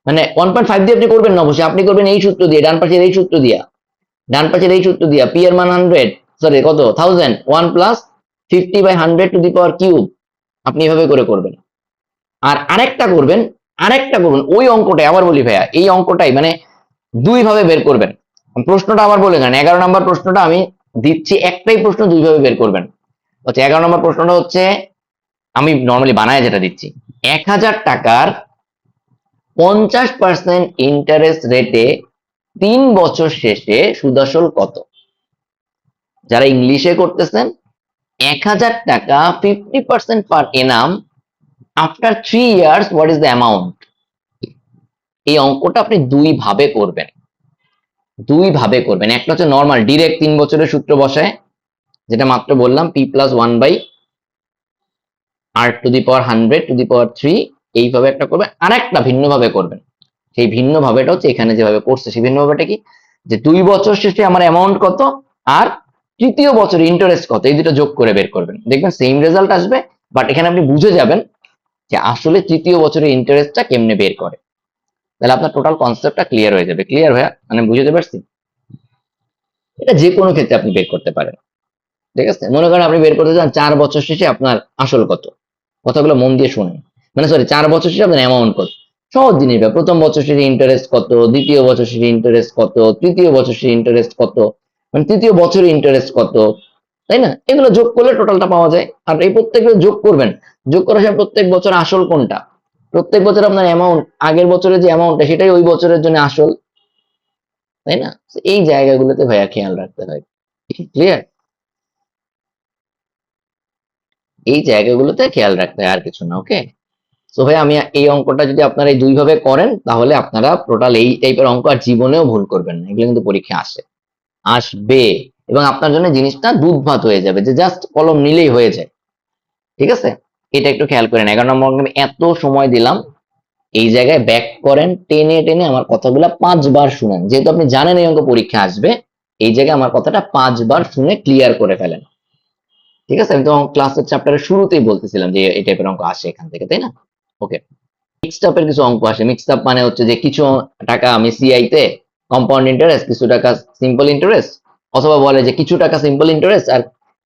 মানে 1.5 দিয়ে আপনি করবেন না অবশ্যই, আপনি করবেন এই সূত্র দিয়ে, ডান পাশের এই সূত্র দিয়া, ডান পাশের এই সূত্র দিয়া, পি এর মান 100, সরি কত 1000, 1 plus 50/100 two the power cube, আপনি এভাবে করে করবেন। আর আরেকটা করবেন ওই অঙ্কটাই, আবার বলি ভাইয়া এই অঙ্কটাই মানে দুই ভাবে বের করবেন। প্রশ্নটা আবার বলে নেন, 11 নম্বর প্রশ্নটা আমি দিচ্ছি, একটাই প্রশ্ন দুই ভাবে বের করবেন। হচ্ছে 11 নম্বর প্রশ্নটা হচ্ছে, আমি নর্মালি বানায় যেটা দিচ্ছি, 1000 টাকার 50% ইন্টারেস্ট রেটে 3 বছর শেষে সুদাসল কত? যারা ইংলিশে করতেছেন, 1000 টাকা 50% per annum after 3 years, what is the amount? এই অঙ্কটা আপনি দুই ভাবে করবেন। একটা হচ্ছে নর্মাল ডিরেক্ট 3 বছরের সূত্র বসায়, যেটা মাত্র বললাম, পি প্লাস 1/r⁻³ এইভাবে একটা করবেন। আর একটা ভিন্ন ভাবে করবেন, সেই ভিন্ন ভাবেটা হচ্ছে এখানে যেভাবে করছে, সেই ভিন্ন ভাবেটা কি, যে 2 বছর শেষে আমার অ্যামাউন্ট কত আর তৃতীয় বছরে ইন্টারেস্ট কত, এই দুটো যোগ করে বের করবেন, দেখবেন সেম রেজাল্ট আসবে। বাট এখানে আপনি বুঝে যাবেন যে আসলে তৃতীয় বছরের ইন্টারেস্টটা কেমনে বের করে। তাহলে আপনার টোটাল কনসেপ্টটা ক্লিয়ার হয়ে যাবে। ক্লিয়ার হয়ে মানে বুঝতে পারছি? এটা যে কোনো ক্ষেত্রে আপনি বের করতে পারেন। ঠিক আছে, মনে করেন আপনি বের করতে চান 4 বছর শেষে আপনার আসল কত, কথাগুলো মন দিয়ে শুনেন। মানে সরি, 4 বছর শেষে আপনার অ্যামাউন্ট কত। সহজ জিনিস, প্রথম বছর শেষে ইন্টারেস্ট কত, দ্বিতীয় বছর শেষে ইন্টারেস্ট কত, তৃতীয় বছর শেষে ইন্টারেস্ট কত, মানে তৃতীয় বছরে ইন্টারেস্ট কত, তাই না? এগুলো যোগ করলে টোটালটা পাওয়া যায়। আর এই প্রত্যেকগুলো যোগ করবেন, যোগ করার সময় প্রত্যেক বছর আসল কোনটা, প্রত্যেক বছর আপনার অ্যামাউন্ট, আগের বছরের যে অ্যামাউন্টটা সেটাই ওই বছরের জন্য আসল, তাই না? এই জায়গাগুলোতে ভাইয়া খেয়াল রাখতে হয়। ক্লিয়ার? এই জায়গাগুলোতে খেয়াল রাখতে হয়, আর কিছু না। ওকে, তো ভাই আমি এই অঙ্কটা যদি আপনারা এই দুই ভাবে করেন, তাহলে আপনারা টোটাল এই টাইপের অঙ্ক আর জীবনেও ভুল করবেন না, এগুলো কিন্তু পরীক্ষা আসবে, এবং আপনার জন্য জিনিসটা দুধ ভাত হয়ে যাবে, যে জাস্ট কলম নিলেই হয়ে যায়। ঠিক আছে, এটা একটু খেয়াল করেন। 11 নম্বর অঙ্কে আমি এত সময় দিলাম, এই জায়গায় ব্যাক করেন, টেনে টেনে আমার কথাগুলো 5 বার শুনেন, যেহেতু আপনি জানেন এই অঙ্ক পরীক্ষা আসবে, এই জায়গায় আমার কথাটা 5 বার শুনে ক্লিয়ার করে ফেলেন। ঠিক আছে, আমি তো ক্লাসের চ্যাপ্টারের শুরুতেই বলতেছিলাম যে এই টাইপের অঙ্ক আসে এখান থেকে, তাই না? ওকে, মিক্সড আপের কিছু অঙ্ক আসে। মিক্সড আপ মানে হচ্ছে যে কিছু টাকা আমি সিআই তে কম্পাউন্ড ইন্টারেস্ট, কিছু টাকা সিম্পল ইন্টারেস্ট, অথবা বলে যে কিছু টাকা সিম্পল ইন্টারেস্ট আর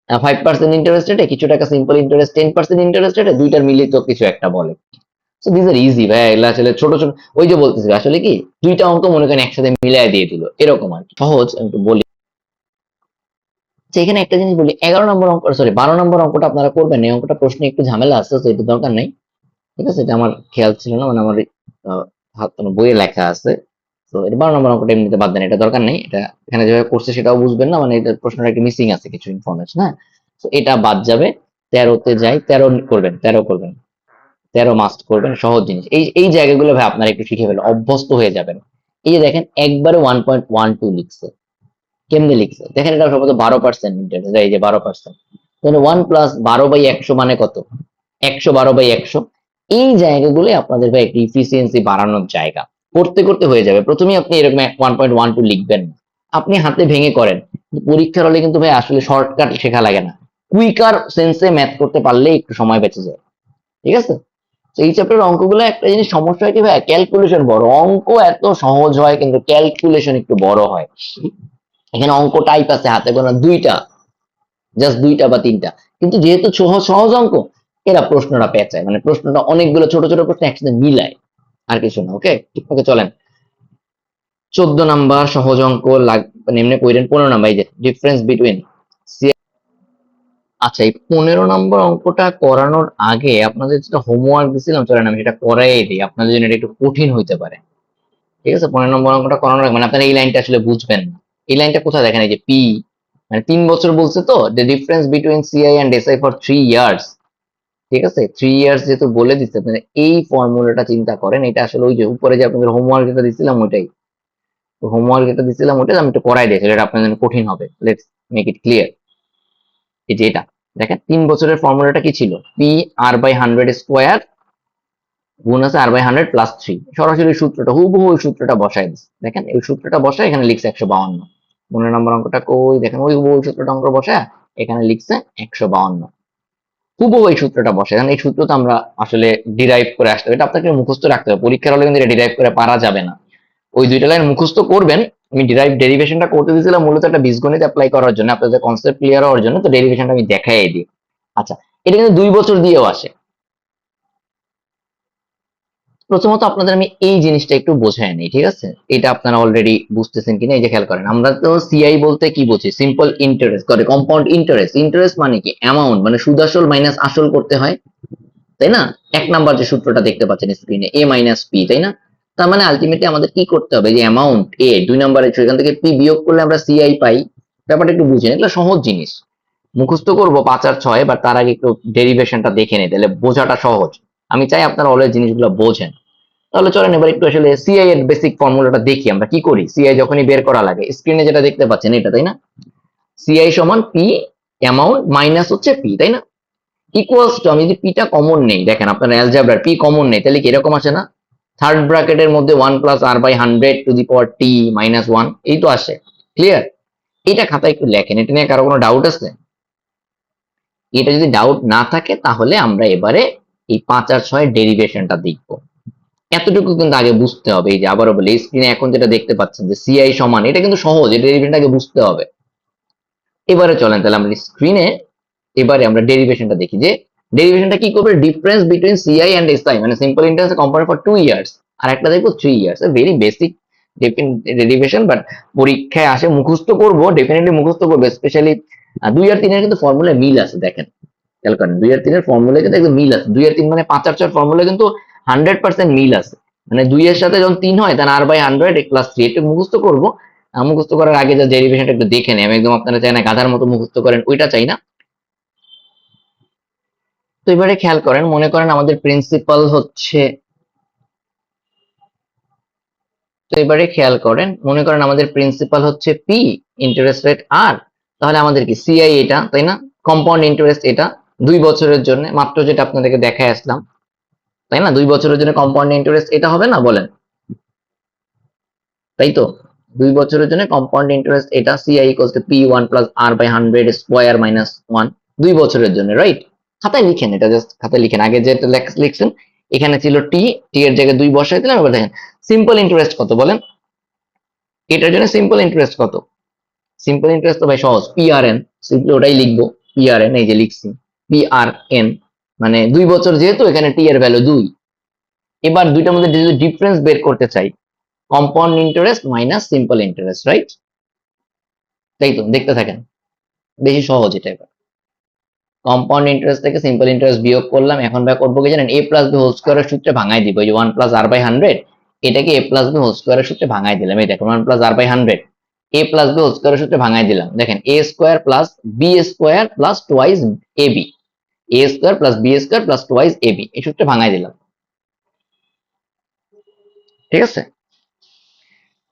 5% ইন্টারেস্ট রেটে, কিছু টাকা সিম্পল ইন্টারেস্ট 10% ইন্টারেস্ট রেটে, দুইটার মিলিত কিছু একটা বলে। সো দিস আর ইজি ভাই, এগুলা আসলে ছোট ছোট, ওই যে বলতেছি আসলে কি, দুইটা অঙ্ক মনে করেন একসাথে মিলাই দিয়ে দিল, এরকম আর কি। সহজ, আমি একটু বলি। আচ্ছা, এখানে একটা জিনিস বলি, 11 নম্বর অঙ্ক, সরি 12 নম্বর অঙ্কটা আপনারা করবেন, এই অঙ্কটা প্রশ্নে একটু ঝামেলা আছে, তো এটা দরকার নেই। ঠিক আছে, এটা আমার খেয়াল ছিল না, মানে আমার আহ, হাত বইয়ে লেখা আছে। তো এটা 12 নম্বর অঙ্কটা এমনিতে বাদ দেন, এটা দরকার নেই। এটা এখানে যেভাবে করছে সেটাও বুঝবেন না, মানে এটা প্রশ্নটা একটু মিসিং আছে কিছু ইনফরমেশন। হ্যাঁ, তো এটা বাদ যাবে। 13তে যাই, 13 করবেন, 13 করবেন, 13 মাস্ট করবেন, সহজ জিনিস। এই জায়গাগুলো ভাই আপনারা একটু শিখে ফেলে অভ্যস্ত হয়ে যাবেন। এই যে দেখেন একবারে 1.12 লিখছে, কেমনে লিখছে দেখেন, এটা সম্ভবত 12% ইন্টারেস্ট, এই যে 12%, তাহলে 1+12/100 মানে কত? 112/100। এই জায়গাগুলো আপনাদের ভাই একটু ইফিসিয়েন্সি বাড়ানোর জায়গা, করতে করতে হয়ে যাবে। প্রথমেই আপনি এরকম 1.12 লিখবেন না, আপনি হাতে ভেঙে করেন। কিন্তু পরীক্ষার হলে কিন্তু ভাই আসলে শর্টকাট শেখা লাগে না, কুইকার সেন্সে ম্যাথ করতে পারলে একটু সময় বেঁচে যায়। ঠিক আছে, তো এই চ্যাপ্টারের অঙ্কগুলো একটা জিনিস সমস্যা হয় কি ভাই, ক্যালকুলেশন বড়, অঙ্ক এত সহজ হয় কিন্তু ক্যালকুলেশন একটু বড় হয়। এখানে অঙ্ক টাইপ আছে হাতে গোনা দুইটা, জাস্ট দুইটা বা তিনটা, কিন্তু যেহেতু সহজ সহজ অঙ্ক, এরা প্রশ্নটা পেঁচায়, মানে প্রশ্নটা অনেকগুলো ছোট ছোট প্রশ্ন একসাথে মিলায়, আর কিছু না। ওকে, ওকে চলেন, 14 নাম্বার সহজ অঙ্ক মানে এমনি কইরেন। 15 নাম্বার, এই যে ডিফারেন্স বিটুইন, আচ্ছা এই 15 নম্বর অঙ্কটা করানোর আগে আপনাদের যেটা হোমওয়ার্ক দিছিলাম, চলেন আমি সেটা করাই দিই, আপনাদের জন্য এটা একটু কঠিন হইতে পারে। ঠিক আছে, 15 নম্বর অঙ্কটা করানোর আগে, মানে আপনারা এই লাইনটা আসলে বুঝবেন না। এই লাইনটা কোথায় দেখেন, এই যে পি, মানে 3 বছর বলছে, তো the difference between CI and SI for 3 years. ঠিক আছে, 3 ইয়ার্স যেহেতু বলে দিচ্ছে, আপনারা এই ফর্মুলাটা চিন্তা করেন। এটা আসলে ওই যে উপরে যে আপনাদের হোমওয়ার্ক যেটা দিছিলাম ওইটাই, হোমওয়ার্ক যেটা দিছিলাম ওইটা আমি একটু করাই দিয়েছি, এটা আপনাদের জন্য কঠিন হবে। Let's make it clear. এই যে এটা দেখেন, 3 বছরের ফর্মুলাটা কি ছিল, পি r/100² গুণ আছে r/100 প্লাস 3, সরাসরি সূত্রটা হুবহু ওই সূত্রটা বসাই দিচ্ছে। দেখেন এই সূত্রটা বসায় এখানে লিখছে 152। 15 নম্বর অঙ্কটা কই দেখেন, ওই হুবহু সূত্রটা অঙ্ক বসায় এখানে লিখছে 152। হুবহু এই সূত্রটা বসে, কারণ এই সূত্র তো আমরা আসলে ডিরাইভ করে আসতে হবে, এটা আপনাকে মুখস্থ রাখতে হবে, পরীক্ষার হলে কিন্তু এটা ডিরাইভ করে পারা যাবে না। ওই দুইটা লাইন মুখস্থ করবেন। আমি ডেরিভেশনটা করতে দিয়েছিলাম মূলত একটা বীজগণিত অ্যাপ্লাই করার জন্য, আপনাদের কনসেপ্ট ক্লিয়ার হওয়ার জন্য, তো ডেরিভেশনটা আমি দেখাই দিই। আচ্ছা, এটা কিন্তু 2 বছর দিয়েও আসে। প্রথমত আপনাদের আমি এই জিনিসটা একটু বোঝাই নিই, ঠিক আছে? এটা আপনারা অলরেডি বুঝতেছেন কিনা, এই যে খেয়াল করেন, আমরা তো সিআই বলতে কি বুঝি? সিম্পল ইন্টারেস্ট করে, কম্পাউন্ড ইন্টারেস্ট। ইন্টারেস্ট মানে কি? অ্যামাউন্ট, মানে সুদ আসল মাইনাস আসল করতে হয়, তাই না? 1 নাম্বার যে সূত্রটা দেখতে পাচ্ছেন স্ক্রিনে, এ মাইনাস পি, তাই না? তার মানে আলটিমেটলি আমাদের কি করতে হবে? যে অ্যামাউন্ট এ, 2 নাম্বারে এখান থেকে পি বিয়োগ করলে আমরা সিআই পাই। ব্যাপারটা একটু বুঝেন, এগুলো সহজ জিনিস, মুখস্থ করবো 5 আর 6, বা তার আগে একটু ডেরিভেশনটা দেখে নিই, তাহলে বোঝাটা সহজ। আমি চাই আপনারা অলওয়েজ জিনিসগুলো বোঝেন। তাহলে চলেন এবার একটু আসলে সিআই এর বেসিক ফর্মুলাটা দেখি আমরা কি করি। সিআই যখনই বের করা লাগে, স্ক্রিনে যেটা দেখতে পাচ্ছেন এটা, তাই না? সিআই সমান পি অ্যামাউন্ট মাইনাস হচ্ছে পি, তাই না? ইকুয়ালস টু, আমি যদি পিটা কমন নেই, দেখেন আপনার অ্যালজেব্রার পি কমন নেই, তাহলে কি এরকম আসে না? থার্ড ব্র্যাকেটের মধ্যে 1 + r/100⁻1 এই তো আসে। ক্লিয়ার? এটা খাতায় একটু লেখেন, এটা নিয়ে কারো কোনো ডাউট আছে? এটা যদি ডাউট না থাকে তাহলে আমরা এবারে এই 5 আর 6 ডেরিভেশনটা দেখব। এতটুকু কিন্তু আগে বুঝতে হবে। এই যে আবারও বলি, স্ক্রিনে এখন যেটা দেখতে পাচ্ছেন যে সিআই সমান, এটা কিন্তু সহজ, এই ডেরিভেশনটা আগে বুঝতে হবে। এবারে চলেন তাহলে আমরা স্ক্রিনে, এবারে আমরা ডেরিভেশনটা দেখি, যে ডেরিভেশনটা কি করবে? Difference between CI and SI, মানে simple interest compound for 2 years, আর একটা দেখবো 3 years. Very basic derivation, but পরীক্ষায় আসে, মুখস্থ করব, ডেফিনেটলি মুখস্থ করবো। স্পেশালি 2 আর 3-এর কিন্তু ফর্মুলায় মিল আছে, দেখেন খেয়াল করেন, 2 আর 3-এর ফর্মুলায় কিন্তু একদম মিল আছে। 2 আর 3 মানে 5 আর 6 ফর্মুলা কিন্তু 100% মিল আছে। মানে 2 এর সাথে যখন 3 হয় তখন r/100 + 3, এটা মুখস্থ করবো। মুখস্থ করার আগে যে ডেরিভেশনটা একটু দেখে নেই, আমি একদম আপনারা চাই না গাধার মতো মুখস্থ করেন, ওইটা চাই না। তো এবারে খেয়াল করেন, মনে করেন আমাদের প্রিন্সিপাল হচ্ছে, তো এবারে খেয়াল করেন, মনে করেন আমাদের প্রিন্সিপাল হচ্ছে পি, ইন্টারেস্ট রেট আর, তাহলে আমাদের কি সিআই এটা, তাই না? কম্পাউন্ড ইন্টারেস্ট এটা 2 বছরের জন্য, মাত্র যেটা আপনাদেরকে দেখায় আসলাম, তাই না? 2 বছরের জন্য কম্পাউন্ড ইন্টারেস্ট এটা হবে না, বলেন? তাই তো, 2 বছরের জন্য কম্পাউন্ড ইন্টারেস্ট এটা, CI equals to P1 + r/100 square minus 1, 2 বছরের জন্য, রাইট? খাতায় লিখেন, এটা জাস্ট খাতায় লিখেন, আগে যেটা লিখছেন এখানে ছিল টি, টি এর জায়গায় 2 বসাই দিলাম। এবার দেখেন সিম্পল ইন্টারেস্ট কত বলেন? এটার জন্য সিম্পল ইন্টারেস্ট কত? সিম্পল ইন্টারেস্ট তো ভাই সহজ, পিআরএন, সিম্পলি ওটাই লিখবো। পিআরএন, এই যে লিখছি পিআরএন, মানে 2 বছর, যেহেতু এখানে টি এর ভ্যালু 2। এবার দুইটার মধ্যে যদি ডিফারেন্স বের করতে চাই, compound interest minus simple interest, right? তাই তো, দেখতে থাকেন, বেশি সহজ এটা। এবার কম্পাউন্ড ইন্টারেস্ট থেকে সিম্পল ইন্টারেস্ট বিয়োগ করলাম। এখন ভাই করবো কি জানেন? a+b হোল স্কয়ারের সূত্রে ভাঙাই দিব। এই যে 1 + r/100, এটাকে a+b হোল স্কয়ারের সূত্রে ভাঙাই দিলাম। এই দেখুন 1 + r/100, a+b হোল স্কয়ারের সূত্রে ভাঙাই দিলাম। দেখেন a square plus B square plus twice ab, a square plus B square plus twice ab, এই সূত্রে ভাঙাই দিলাম। ঠিক আছে,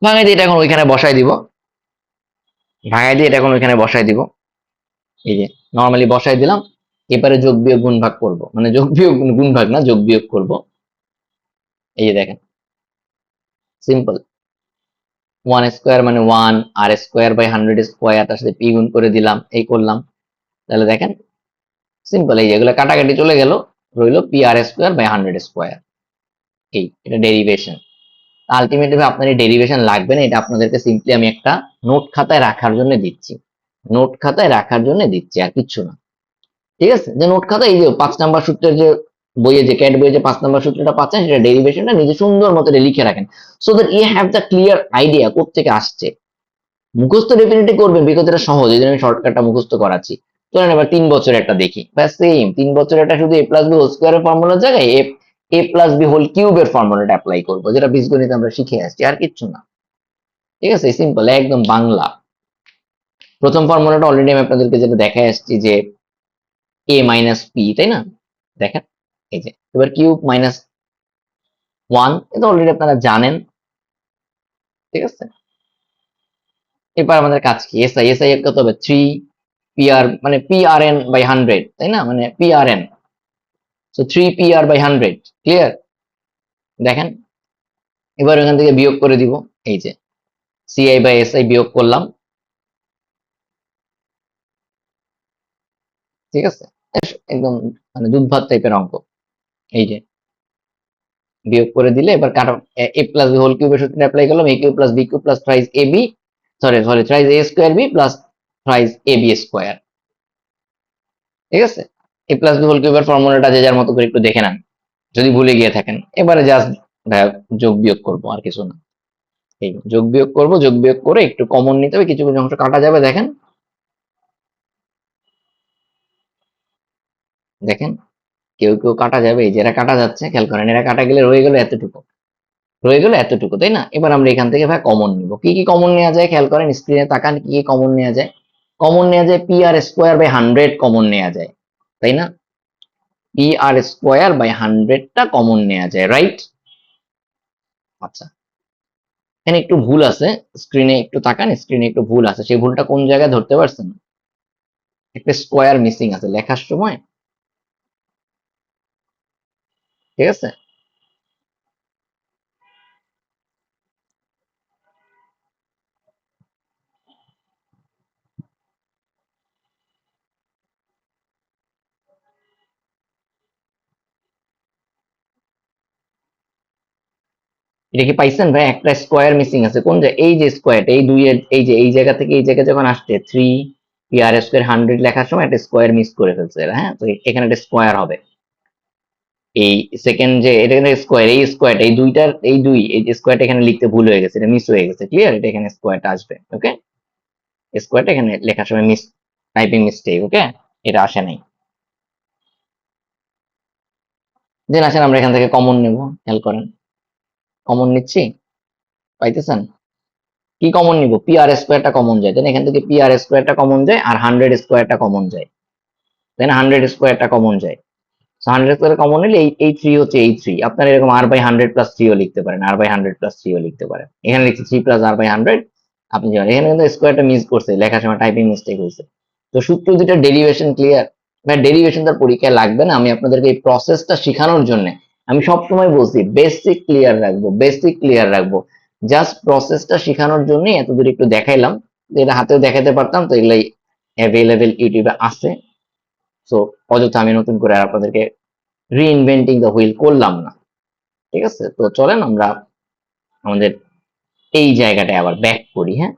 ভাঙাই দিয়ে এটা এখন ওইখানে বসাই দিব। ভাঙাই দিয়ে এটা এখন ওইখানে বসাই দিব। এই যে নর্মালি বসাই দিলাম। এবারে যোগ বিয়োগ গুণ ভাগ করবো, মানে যোগ বিয়োগ গুণ ভাগ না, যোগ বিয়োগ করব। এই যে দেখেন, সিম্পল, 1 স্কয়ার মানে 1, r²/100 স্কয়ার, তার সাথে পি গুণ করে দিলাম, এই করলাম। তাহলে দেখেন সিম্পল, এই যেগুলো কাটাকাটি চলে গেল, রইল pr²/100 স্কয়ার। এই এটা ডেরিভেশন। আলটিমেটলি আপনার এই ডেরিভেশন লাগবে না, এটা আপনাদেরকে সিম্পলি আমি একটা নোট খাতায় রাখার জন্য দিচ্ছি, নোট খাতায় রাখার জন্য দিচ্ছি, আর কিচ্ছু না। ঠিক আছে, যে নোট খাতা, এই যে 5 নাম্বার সূত্রের যে বইয়ে, যে ক্যাট বইয়ে যে 5 নাম্বার সূত্রটা পাচ্ছেন, সেটা ডেরিভেশনটা নিজে সুন্দর মতো লিখে রাখেন, so that you have the clear idea কোত্থেকে আসছে। মুখস্থ ডেফিনেটলি করবেন, বিকজ এটা সহজ, এই জন্য আমি শর্টকাটটা মুখস্থ করাচ্ছি। চলেন এবার 3 বছর একটা দেখি, ব্যাস সেম 3 বছর একটা, শুধু a+b হোল স্কয়ারের ফর্মুলার জায়গায় a+b হোল কিউবের ফর্মুলাটা অ্যাপ্লাই করবো, যেটা বীজগণিত আমরা শিখে আসছি, আর কিচ্ছু না। ঠিক আছে, সিম্পল, একদম বাংলা। প্রথম ফর্মুলাটা অলরেডি আমি আপনাদেরকে যেটা দেখাই আসছি, যে a-p, তাই না? দেখেন, এই যে এবার কিউব -1, এটা অলরেডি আপনারা জানেন। ঠিক আছে, এবার আমাদের কাজ কি? এসআই, এসআই এর কত হবে? 3 পিআর, মানে PRN/100, তাই না? মানে PRN, সো 3 PR/100। ক্লিয়ার? দেখেন, এবার এখান থেকে বিয়োগ করে দিব। এই যে CI/SI বিয়োগ করলাম, ঠিক আছে, একদম মানে দুধ ভাত টাইপের অঙ্ক। এই যে বিয়োগ করে দিলে এবার কাটা, এ প্লাস বি হোল কিউবের সূত্রটা অ্যাপ্লাই করলাম, A cube plus B cube plus thrice A B, sorry thrice A square B plus thrice A B square. ঠিক আছে, এ প্লাস বি হোল কিউবের ফর্মুলাটা যে যার মতো করে একটু দেখে নেন যদি ভুলে গিয়ে থাকেন। এবারে জাস্ট যোগ বিয়োগ করবো, আর কিছু না। এই যোগ বিয়োগ করবো, যোগ বিয়োগ করে একটু কমন নিতে হবে, কিছু কিছু অংশ কাটা যাবে। দেখেন দেখেন কেউ কেউ কাটা যাবে, এই যে এরা কাটা যাচ্ছে, খেয়াল করেন, এরা কাটা গেলে রয়ে গেল এতটুকু, রয়ে গেল এতটুকু, তাই না? এবার আমরা এখান থেকে ভাই কমন নিব। কি কি কমন নেওয়া যায় খেয়াল করেন, স্ক্রিনে তাকান, কি কি কমন নেওয়া যায়। কমন নেওয়া যায় P R square by 100 common নেওয়া যায়, তাই না? পি আর স্কোয়ার বাই 100টা কমন নেওয়া যায়, রাইট? আচ্ছা, এখানে একটু ভুল আছে, স্ক্রিনে একটু তাকান, স্ক্রিনে একটু ভুল আছে, সেই ভুলটা কোন জায়গায় ধরতে পারছেন? একটা স্কোয়ার মিসিং আছে লেখার সময়, ঠিক আছে? এটা কি পাইছেন ভাই? একটা স্কোয়ার মিসিং আছে কোন জায়গায়? এই যে স্কোয়ার, এই দুইয়ের এই যে এই জায়গা থেকে এই জায়গায় যখন আসছে 3 পি আর স্কোয়ার 100 লেখার সময় একটা স্কোয়ার মিস করে ফেলছে এরা, হ্যাঁ? তো এখানে একটা স্কোয়ার হবে। এই সেকেন্ড যে এটা এখানে স্কোয়ার, এই স্কোয়ার, এই দুইটার এই দুই, এই যে স্কোয়ারটা এখানে লিখতে ভুল হয়ে গেছে, এটা মিস হয়ে গেছে, ক্লিয়ার? এটা এখানে স্কোয়ারটা আসবে, ওকে? স্কোয়ারটা এখানে লেখার সময় মিস, টাইপিং মিস্টেক, ওকে? এটা আসে নাই। দেন আসেন আমরা এখান থেকে কমন নেব, খেয়াল করেন, কমন নিচ্ছি, পাইতেছেন? কি কমন নিব? পি আর স্কোয়ারটা কমন যায়, তাই না? এখান থেকে পি আর স্কোয়ারটা কমন যায়, আর 100 স্কোয়ারটা কমন যায়, তাই না? 100 স্কোয়ারটা কমন যায়। 100 স্কোয়ার কমন নিলে এই থ্রি হচ্ছে এই থ্রি, আপনার এরকম আর বাই 100 প্লাস থ্রিও লিখতে পারেন, আর বাই 100 প্লাস থ্রিও লিখতে পারেন। এখানে লিখছি 3 প্লাস আর বাই 100, আপনি জানেন এখানে কিন্তু স্কোয়ারটা মিস করছে, লেখার সময় টাইপিং মিস্টেক হয়েছে। তো সূত্র দুইটা ডেরিভেশন ক্লিয়ার? ভাই ডেরিভেশন তার পরীক্ষায় লাগবে না, আমি আপনাদেরকে এই প্রসেসটা শেখানোর জন্য আমি সবসময় বলছি বেসিক ক্লিয়ার রাখবো, বেসিক ক্লিয়ার রাখবো, জাস্ট প্রসেসটা শেখানোর জন্য এত দূর একটু দেখাইলাম। এটা হাতেও দেখাতে পারতাম, তো এগুলাই অ্যাভেলেবেল ইউটিউবে আছে। সো অযথা আমি নতুন করে আর আপনাদেরকে রিইনভেন্টিং দ্য হুইল করলাম না, ঠিক আছে? তো চলেন আমরা আমাদের এই জায়গাটায় আবার ব্যাক করি, হ্যাঁ?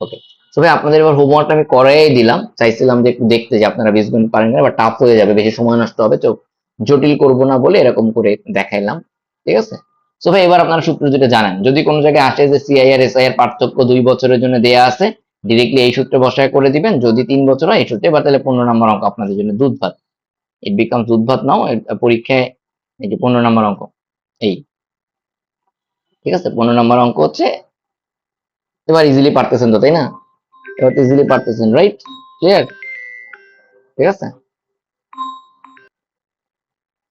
ওকে, তো ভাই আপনাদের এবার হোমওয়ার্কটা আমি করাই দিলাম, চাইছিলাম যে একটু দেখতে যে আপনারা বীজগণিত পারেন না, বা টাফ হয়ে যাবে, বেশি সময় নষ্ট হবে, তো জটিল করব না বলে এরকম করে দেখাইলাম, ঠিক আছে? তো ভাই এবার আপনারা সূত্র যেটা জানেন, যদি কোনো জায়গায় আসে যে সিআই আর এসআই এর পার্থক্য 2 বছরের জন্য দেয়া আছে, ডিরেক্টলি এই সূত্রে বসায় করে দিবেন, যদি 3 বছর হয় এই সূত্রে, এবার তাহলে 15 নম্বর অঙ্ক আপনাদের জন্য দুধ ভাত, ইট বিকামস দুধ ভাত নাও পরীক্ষায়। এই যে 15 নম্বর অঙ্ক, এই, ঠিক আছে? 15 নম্বর অঙ্ক হচ্ছে, এবার ইজিলি পারতেছেন তো, তাই না? এবার তো ইজিলি পারতেছেন, রাইট? ক্লিয়ার? ঠিক আছে,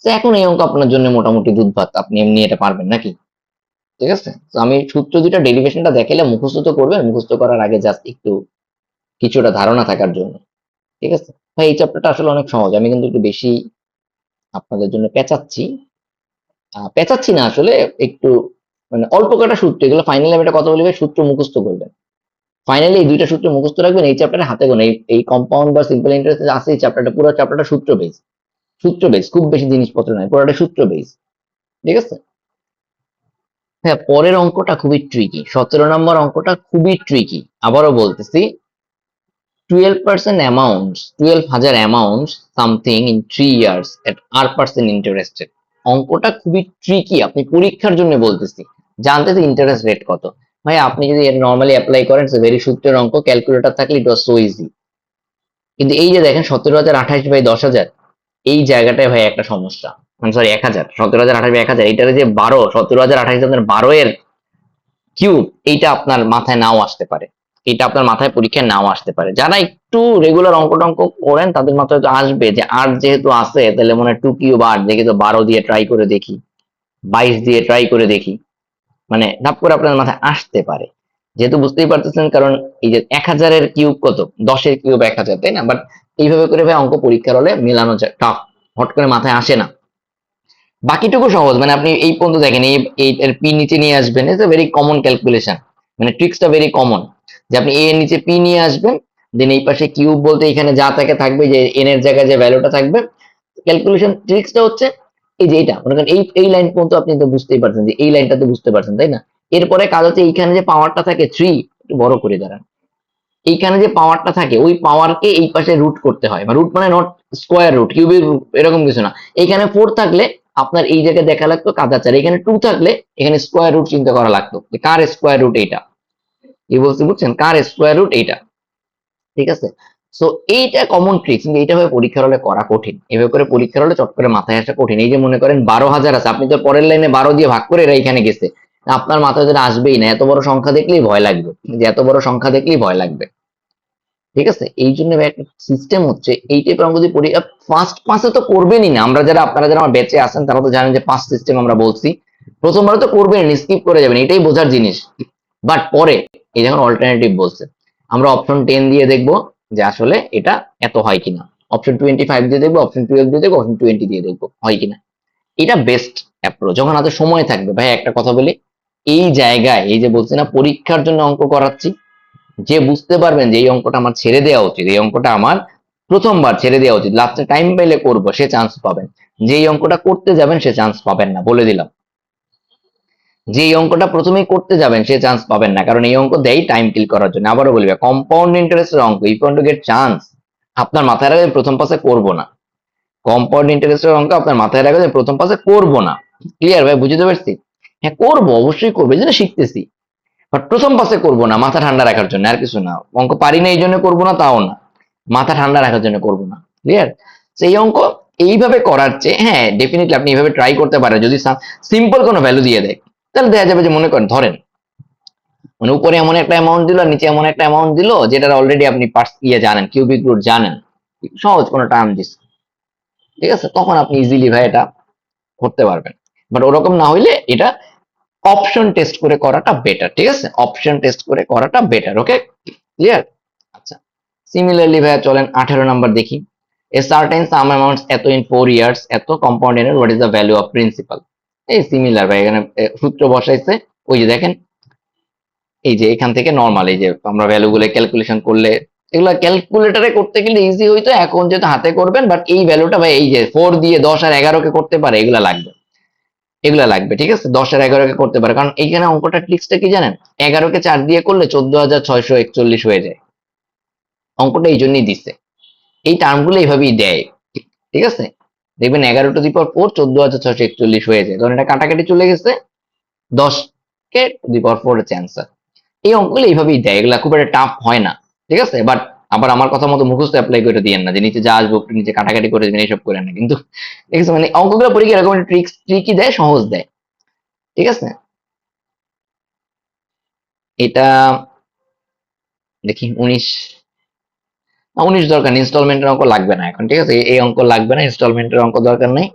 তো এখন এই অঙ্ক আপনার জন্য মোটামুটি দুধ ভাত, আপনি এমনি এটা পারবেন নাকি? ঠিক আছে, তো আমি সূত্র দুইটা ডেরিভেশনটা দেখাইলে মুখস্থ তো করবেন, মুখস্থ করার আগে জাস্ট একটু কিছুটা ধারণা থাকার জন্য, ঠিক আছে? ভাই এই চ্যাপ্টারটা আসলে অনেক সহজ, আমি কিন্তু একটু বেশি আপনাদের জন্য পেঁচাচ্ছি, পেঁচাচ্ছি না আসলে, একটু মানে অল্প কটা সূত্র, এগুলো ফাইনালি আমি একটা কথা বলি ভাই, সূত্র মুখস্থ করবেন। ফাইনালি এই দুইটা সূত্র মুখস্থ রাখবেন, এই চ্যাপ্টারে হাতে গোনা, এই কম্পাউন্ড বা সিম্পল ইন্টারেস্ট আছে, এই চ্যাপ্টারটা পুরো চ্যাপ্টারটা সূত্র বেস, সূত্র বেস, খুব বেশি জিনিসপত্র নাই, পুরোটা সূত্র বেস, ঠিক আছে? হ্যাঁ, পরের অঙ্কটা খুবই ট্রিকি, 17 নম্বর অঙ্কটা খুবই ট্রিকি, আবারও বলতেছি, 12% amount, 12,000 amount something in 3 years at R% interested. অঙ্কটা খুবই ট্রিকি, আপনি পরীক্ষার জন্য বলতেছি, জানতে তো ইন্টারেস্ট রেট কত। ভাই আপনি যদি নর্মালি অ্যাপ্লাই করেন ভেরি সূত্রের অঙ্ক, ক্যালকুলেটর থাকলে ইট ওয়াজ সো ইজি। কিন্তু এই যে দেখেন 17,028/10,000, এই জায়গাটায় ভাই একটা সমস্যা, সরি 1,000, 17,028/1000, এইটারে যে 12, 17,028 এর কিউব, এইটা আপনার মাথায় নাও আসতে পারে, এটা আপনার মাথায় পরীক্ষায় নাও আসতে পারে। যারা একটু রেগুলার অঙ্ক টঙ্ক করেন তাদের মাথায় তো আসবে যে আর যেহেতু আছে তাহলে মনে হয় 2 কিউব 8 দেখি, তো 12 দিয়ে ট্রাই করে দেখি, 22 দিয়ে ট্রাই করে দেখি, মানে ধাপ করে আপনার মাথায় আসতে পারে, যেহেতু বুঝতেই পারতেছেন, কারণ এই যে 1,000 কিউব কত, 10 কিউব 1,000, তাই না? বাট এইভাবে করে ভাই অঙ্ক পরীক্ষার হলে মেলানো যায় টাফ, হট করে মাথায় আসে না। বাকিটুকু সহজ, মানে আপনি এই পর্যন্ত দেখেন, এই এর পি নিচে নিয়ে আসবেন, it's a very common calculation, মানে ট্রিক্সটা ভেরি কমন, যে আপনি এ এর নিচে পি নিয়ে আসবেন, দেন এই পাশে কিউব বলতে এখানে যা থাকে থাকবে, যে এন এর জায়গায় যে ভ্যালুটা থাকবে। ক্যালকুলেশন ট্রিক্সটা হচ্ছে এই যে এটা মনে করেন এই লাইন পর্যন্ত আপনি তো বুঝতেই পারছেন, যে এই লাইনটা তো বুঝতে পারছেন তাই না। এরপরে কাজ হচ্ছে এইখানে যে পাওয়ারটা থাকে 3, একটু বড় করে দাঁড়ান, এইখানে যে পাওয়ারটা থাকে ওই পাওয়ারকে এই পাশে রুট করতে হয়, বা রুট মানে not square root, cubic root এরকম কিছু না। এখানে 4 থাকলে আপনার এই জায়গায় দেখা লাগতো কাদা চার, এখানে 2 থাকলে এখানে স্কোয়ার রুট চিন্তা করা লাগতো, যে কার স্কোয়ার রুট এইটা, কি বলছি বুঝছেন, কার স্কোয়ার রুট এইটা। ঠিক আছে, সো এইটা কমন ট্রিক্স, কিন্তু এইটা ভাবে পরীক্ষার হলে করা কঠিন, এভাবে করে পরীক্ষার হলে চট করে মাথায় আসা কঠিন। এই যে মনে করেন 12,000 আছে, আপনি তো পরের লাইনে 12 দিয়ে ভাগ করে এরা এখানে গেছে, আপনার মাথায় যেটা আসবেই না, এত বড় সংখ্যা দেখলেই ভয় লাগবে, যে এত বড় সংখ্যা দেখলেই ভয় লাগবে। ঠিক আছে, এই জন্য একটা সিস্টেম হচ্ছে এই টাইপের অঙ্ক যদি পরীক্ষা ফার্স্ট পাসে তো করবেনই না, আমরা যারা আপনারা যারা আমার ব্যাচে আছেন তারা তো জানেন যে পাস সিস্টেম আমরা বলছি, প্রথমবার তো করবেন, স্কিপ করে যাবেন, এটাই বোঝার জিনিস। বাট পরে এই যখন অল্টারনেটিভ বলছে, আমরা অপশন 10 দিয়ে দেখবো যে আসলে এটা এত হয় কিনা, অপশন 25 দিয়ে দেখবো, অপশন 12 দিয়ে দেখবো, অপশন 20 দিয়ে দেখবো হয় কিনা। এটা বেস্ট অ্যাপ্রোচ যখন হাতে সময় থাকবে। ভাই একটা কথা বলি, এই জায়গায় এই যে বলছি না পরীক্ষার জন্য অঙ্ক করাচ্ছি, যে বুঝতে পারবেন যে এই অঙ্কটা আমার ছেড়ে দেওয়া উচিত, এই অঙ্কটা আমার প্রথমবার ছেড়ে দেওয়া উচিত, লাস্টে টাইম পেলে করবো, সে চান্স পাবেন। যে এই অঙ্কটা করতে যাবেন সে চান্স পাবেন না, বলে দিলাম। যে এই অঙ্কটা প্রথমেই করতে যাবেন সে চান্স পাবেন না, কারণ এই অঙ্ক দেয় টাইম কিল করার জন্য। আবারও বলবে কম্পাউন্ড ইন্টারেস্টের অঙ্ক, if you want to get chance, আপনার মাথায় রাখবে প্রথম পাসে করবো না। কম্পাউন্ড ইন্টারেস্টের অঙ্ক আপনার মাথায় রাখবে যে প্রথম পাসে করবো না। ক্লিয়ার ভাই, বুঝতে পারছি? হ্যাঁ করবো, অবশ্যই করবো, এই জন্য শিখতেছি, বাট প্রথম পাসে করবো না, মাথা ঠান্ডা রাখার জন্য, আর কিছু না। অঙ্ক পারি না এই জন্য করবো না তাও না, মাথা ঠান্ডা রাখার জন্য করবো না। ক্লিয়ার? সেই অঙ্ক এইভাবে করার চেয়ে হ্যাঁ ডেফিনেটলি আপনি এইভাবে ট্রাই করতে পারেন, যদি সিম্পল কোনো ভ্যালু দিয়ে দেয়, তাহলে দেখা যাবে যে মনে করেন ধরেন মানে উপরে এমন একটা অ্যামাউন্ট দিল আর নিচে এমন একটা অ্যামাউন্ট দিল, যেটার অলরেডি আপনি জানেন, কিউবিক রুট জানেন, সহজ কোনো টার্ম দিস, ঠিক আছে, তখন আপনি ইজিলি ভাই এটা করতে পারবেন। বাট ওরকম না হইলে এটা অপশন টেস্ট করে করাটা বেটার। ঠিক আছে, অপশন টেস্ট করে করাটা বেটার। ওকে, ক্লিয়ার? আচ্ছা, সিমিলারলি ভাইয়া চলেন 18 নাম্বার দেখি। এ সার্টেন সাম অ্যামাউন্টস এত ইন 4 ইয়ার্স এত কম্পাউন্ড এর what is the value of principal. এই সিমিলার ভাই, এখানে সূত্র বসাইছে, ওই যে দেখেন এই যে এখান থেকে নরমাল এই যে আমরা ভ্যালু গুলো ক্যালকুলেশন করলে, এগুলা ক্যালকুলেটরে করতে গেলে ইজি হইতো, এখন যেহেতু হাতে করবেন, বাট এই ভ্যালুটা ভাই এই যে 4 দিয়ে 10 আর 11 কে করতে পারে, এগুলা লাগবে, এগুলা লাগবে। ঠিক আছে, 10 আর 11 কে করতে পারে, কারণ এইখানে অঙ্কটা ট্রিক্সটা কি জানেন, 11 কে 4 দিয়ে করলে 14,641 হয়ে যায়। অঙ্কটা এই জন্যই দিচ্ছে, এই টার্মগুলো এইভাবেই দেয়। ঠিক আছে, দেখবেন 11 টু দি পাওয়ার 4 14,641 হয়ে যায়, ধরেন এটা কাটাকাটি চলে গেছে, 10 কে টু দি পাওয়ার 4 হচ্ছে অ্যান্সার। এই অঙ্কগুলো এইভাবেই দেয়, এগুলা খুব একটা টাফ হয় না। ঠিক আছে, বাট আবার আমার কথা মতো মুখস্থ অ্যাপ্লাই করে দিয়েন না, যে নিচে যা আসবে একটু নিচে কাটাকাটি করে দিবেন, এইসব করেন না কিন্তু। ঠিক আছে, মানে অঙ্কগুলো পরীক্ষা এরকম ট্রিকই দেয়, সহজ দেয়। ঠিক আছে, এটা দেখি 19, 19 দরকার নেই, ইনস্টলমেন্টের অঙ্ক লাগবে না এখন। ঠিক আছে, এই অঙ্ক লাগবে না, ইনস্টলমেন্টের অঙ্ক দরকার নেই।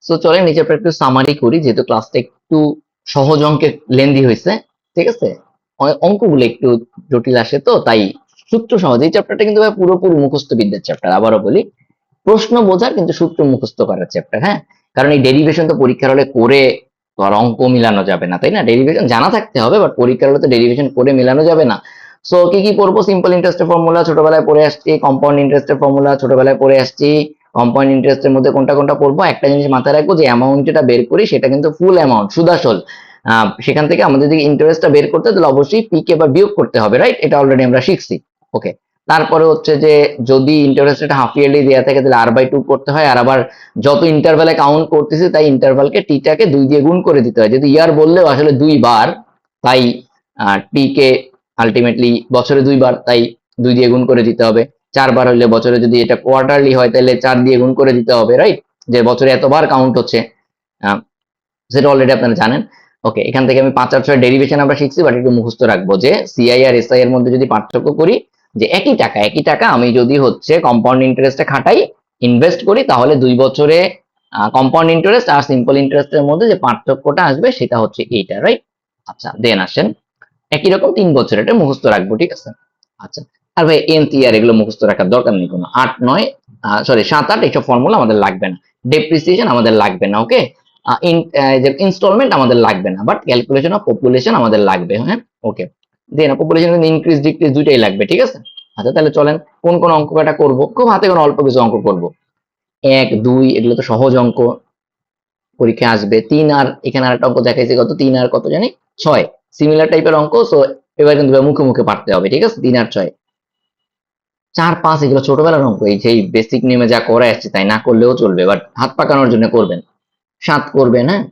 সো চলেন নিচে একটু সামারি করি, যেহেতু ক্লাসটা একটু সহজ অঙ্কের লেন্দি হয়েছে। ঠিক আছে, অঙ্কগুলো একটু জটিল আসে তো তাই সূত্র সহজ। এই চ্যাপ্টারটা কিন্তু ভাই পুরোপুরি মুখস্থ বিদ্যার চ্যাপ্টার, আবারও বলি প্রশ্ন বোঝার কিন্তু সূত্র মুখস্থ করার চ্যাপ্টার। হ্যাঁ, কারণ এই ডেরিভেশন তো পরীক্ষার হলে করে তো আর অঙ্ক মিলানো যাবে না, তাই না? ডেরিভেশন জানা থাকতে হবে, বাট পরীক্ষার হলে তো ডেরিভেশন করে মিলানো যাবে না। সো কি কি করবো, সিম্পল ইন্টারেস্টের ফর্মুলা ছোটবেলায় পড়ে আসছি, কম্পাউন্ড ইন্টারেস্টের ফর্মুলা ছোটবেলায় পড়ে আসছি। কম্পাউন্ড ইন্টারেস্টের মধ্যে কোনটা কোনটা পড়বো, একটা জিনিস মাথায় রাখবো, যে অ্যামাউন্ট যেটা বের করি সেটা কিন্তু ফুল অ্যামাউন্ট, সুদাসল। সেখান থেকে আমাদের যদি ইন্টারেস্টটা বের করতে, তাহলে অবশ্যই পি কে বা বিয়োগ করতে হবে, রাইট? এটা অলরেডি আমরা শিখছি। ওকে, তারপরে হচ্ছে যে যদি ইন্টারেস্ট রেট হাফ ইয়ারলি দেওয়া থাকে তাহলে r/2 করতে হয়, আর আবার যত ইন্টারভ্যালে কাউন্ট করতেছি তাই ইন্টারভ্যালকে টিটাকে 2 দিয়ে গুণ করে দিতে হয়, যদি ইয়ার বললেও আসলে 2 বার, তাই টি কে আলটিমেটলি বছরে 2 বার, তাই 2 দিয়ে গুণ করে দিতে হবে। 4 বার হলে বছরে, যদি এটা কোয়ার্টারলি হয় তাহলে 4 দিয়ে গুণ করে দিতে হবে, রাইট? যে বছরে এতবার কাউন্ট হচ্ছে, সেটা অলরেডি আপনারা জানেন। ওকে, এখান থেকে আমি 5 আর 6 ডেরিভেশন আমরা শিখছি, বাট একটু মুখস্থ রাখবো যে সিআই আর এসআই এর মধ্যে যদি পার্থক্য করি, যে একই টাকা আমি যদি হচ্ছে কম্পাউন্ড ইন্টারেস্টে খাটাই, ইনভেস্ট করি, তাহলে 2 বছরে কম্পাউন্ড ইন্টারেস্ট আর সিম্পল ইন্টারেস্টের মধ্যে যে পার্থক্যটা আসবে সেটা হচ্ছে এইটা, রাইট? আচ্ছা, দেন আসেন একই রকম 3 বছর, এটা মুখস্থ রাখবো। ঠিক আছে, আচ্ছা। আর ভাই nth ইয়ার এগুলো মুখস্থ রাখার দরকার নেই কোনো, 8 9 সরি 7 8 এইসব ফর্মুলা আমাদের লাগবে না, ডেপ্রিসিয়েশন আমাদের লাগবে না। ওকে, ইনস্টলমেন্ট আমাদের লাগবে না, বাট ক্যালকুলেশন অফ পপুলেশন আমাদের লাগবে। হ্যাঁ, ওকে, দেন পপুলেশন ইনক্রিজ ডিক্রিজ দুইটাই লাগবে। ঠিক আছে, আচ্ছা তাহলে চলেন কোন কোন অঙ্ক কয়টা করবো, খুব হাতে কোনো অল্প কিছু অঙ্ক করব। 1 2 এগুলো তো সহজ অঙ্ক, পরীক্ষা আসবে। 3 আর এখানে আরেকটা অঙ্ক দেখাইছে কত, 3 আর কত জানি 6, সিমিলার টাইপের অঙ্ক। সো এবার কিন্তু মুখে মুখে পারতে হবে, ঠিক আছে? 3 আর 6, 4 5 এগুলো ছোটবেলার অঙ্ক, এই যে বেসিক নিয়মে যা করে আসছে তাই না করলেও চলবে, বাট হাত পাকানোর জন্য করবেন। 7 করবেন, হ্যাঁ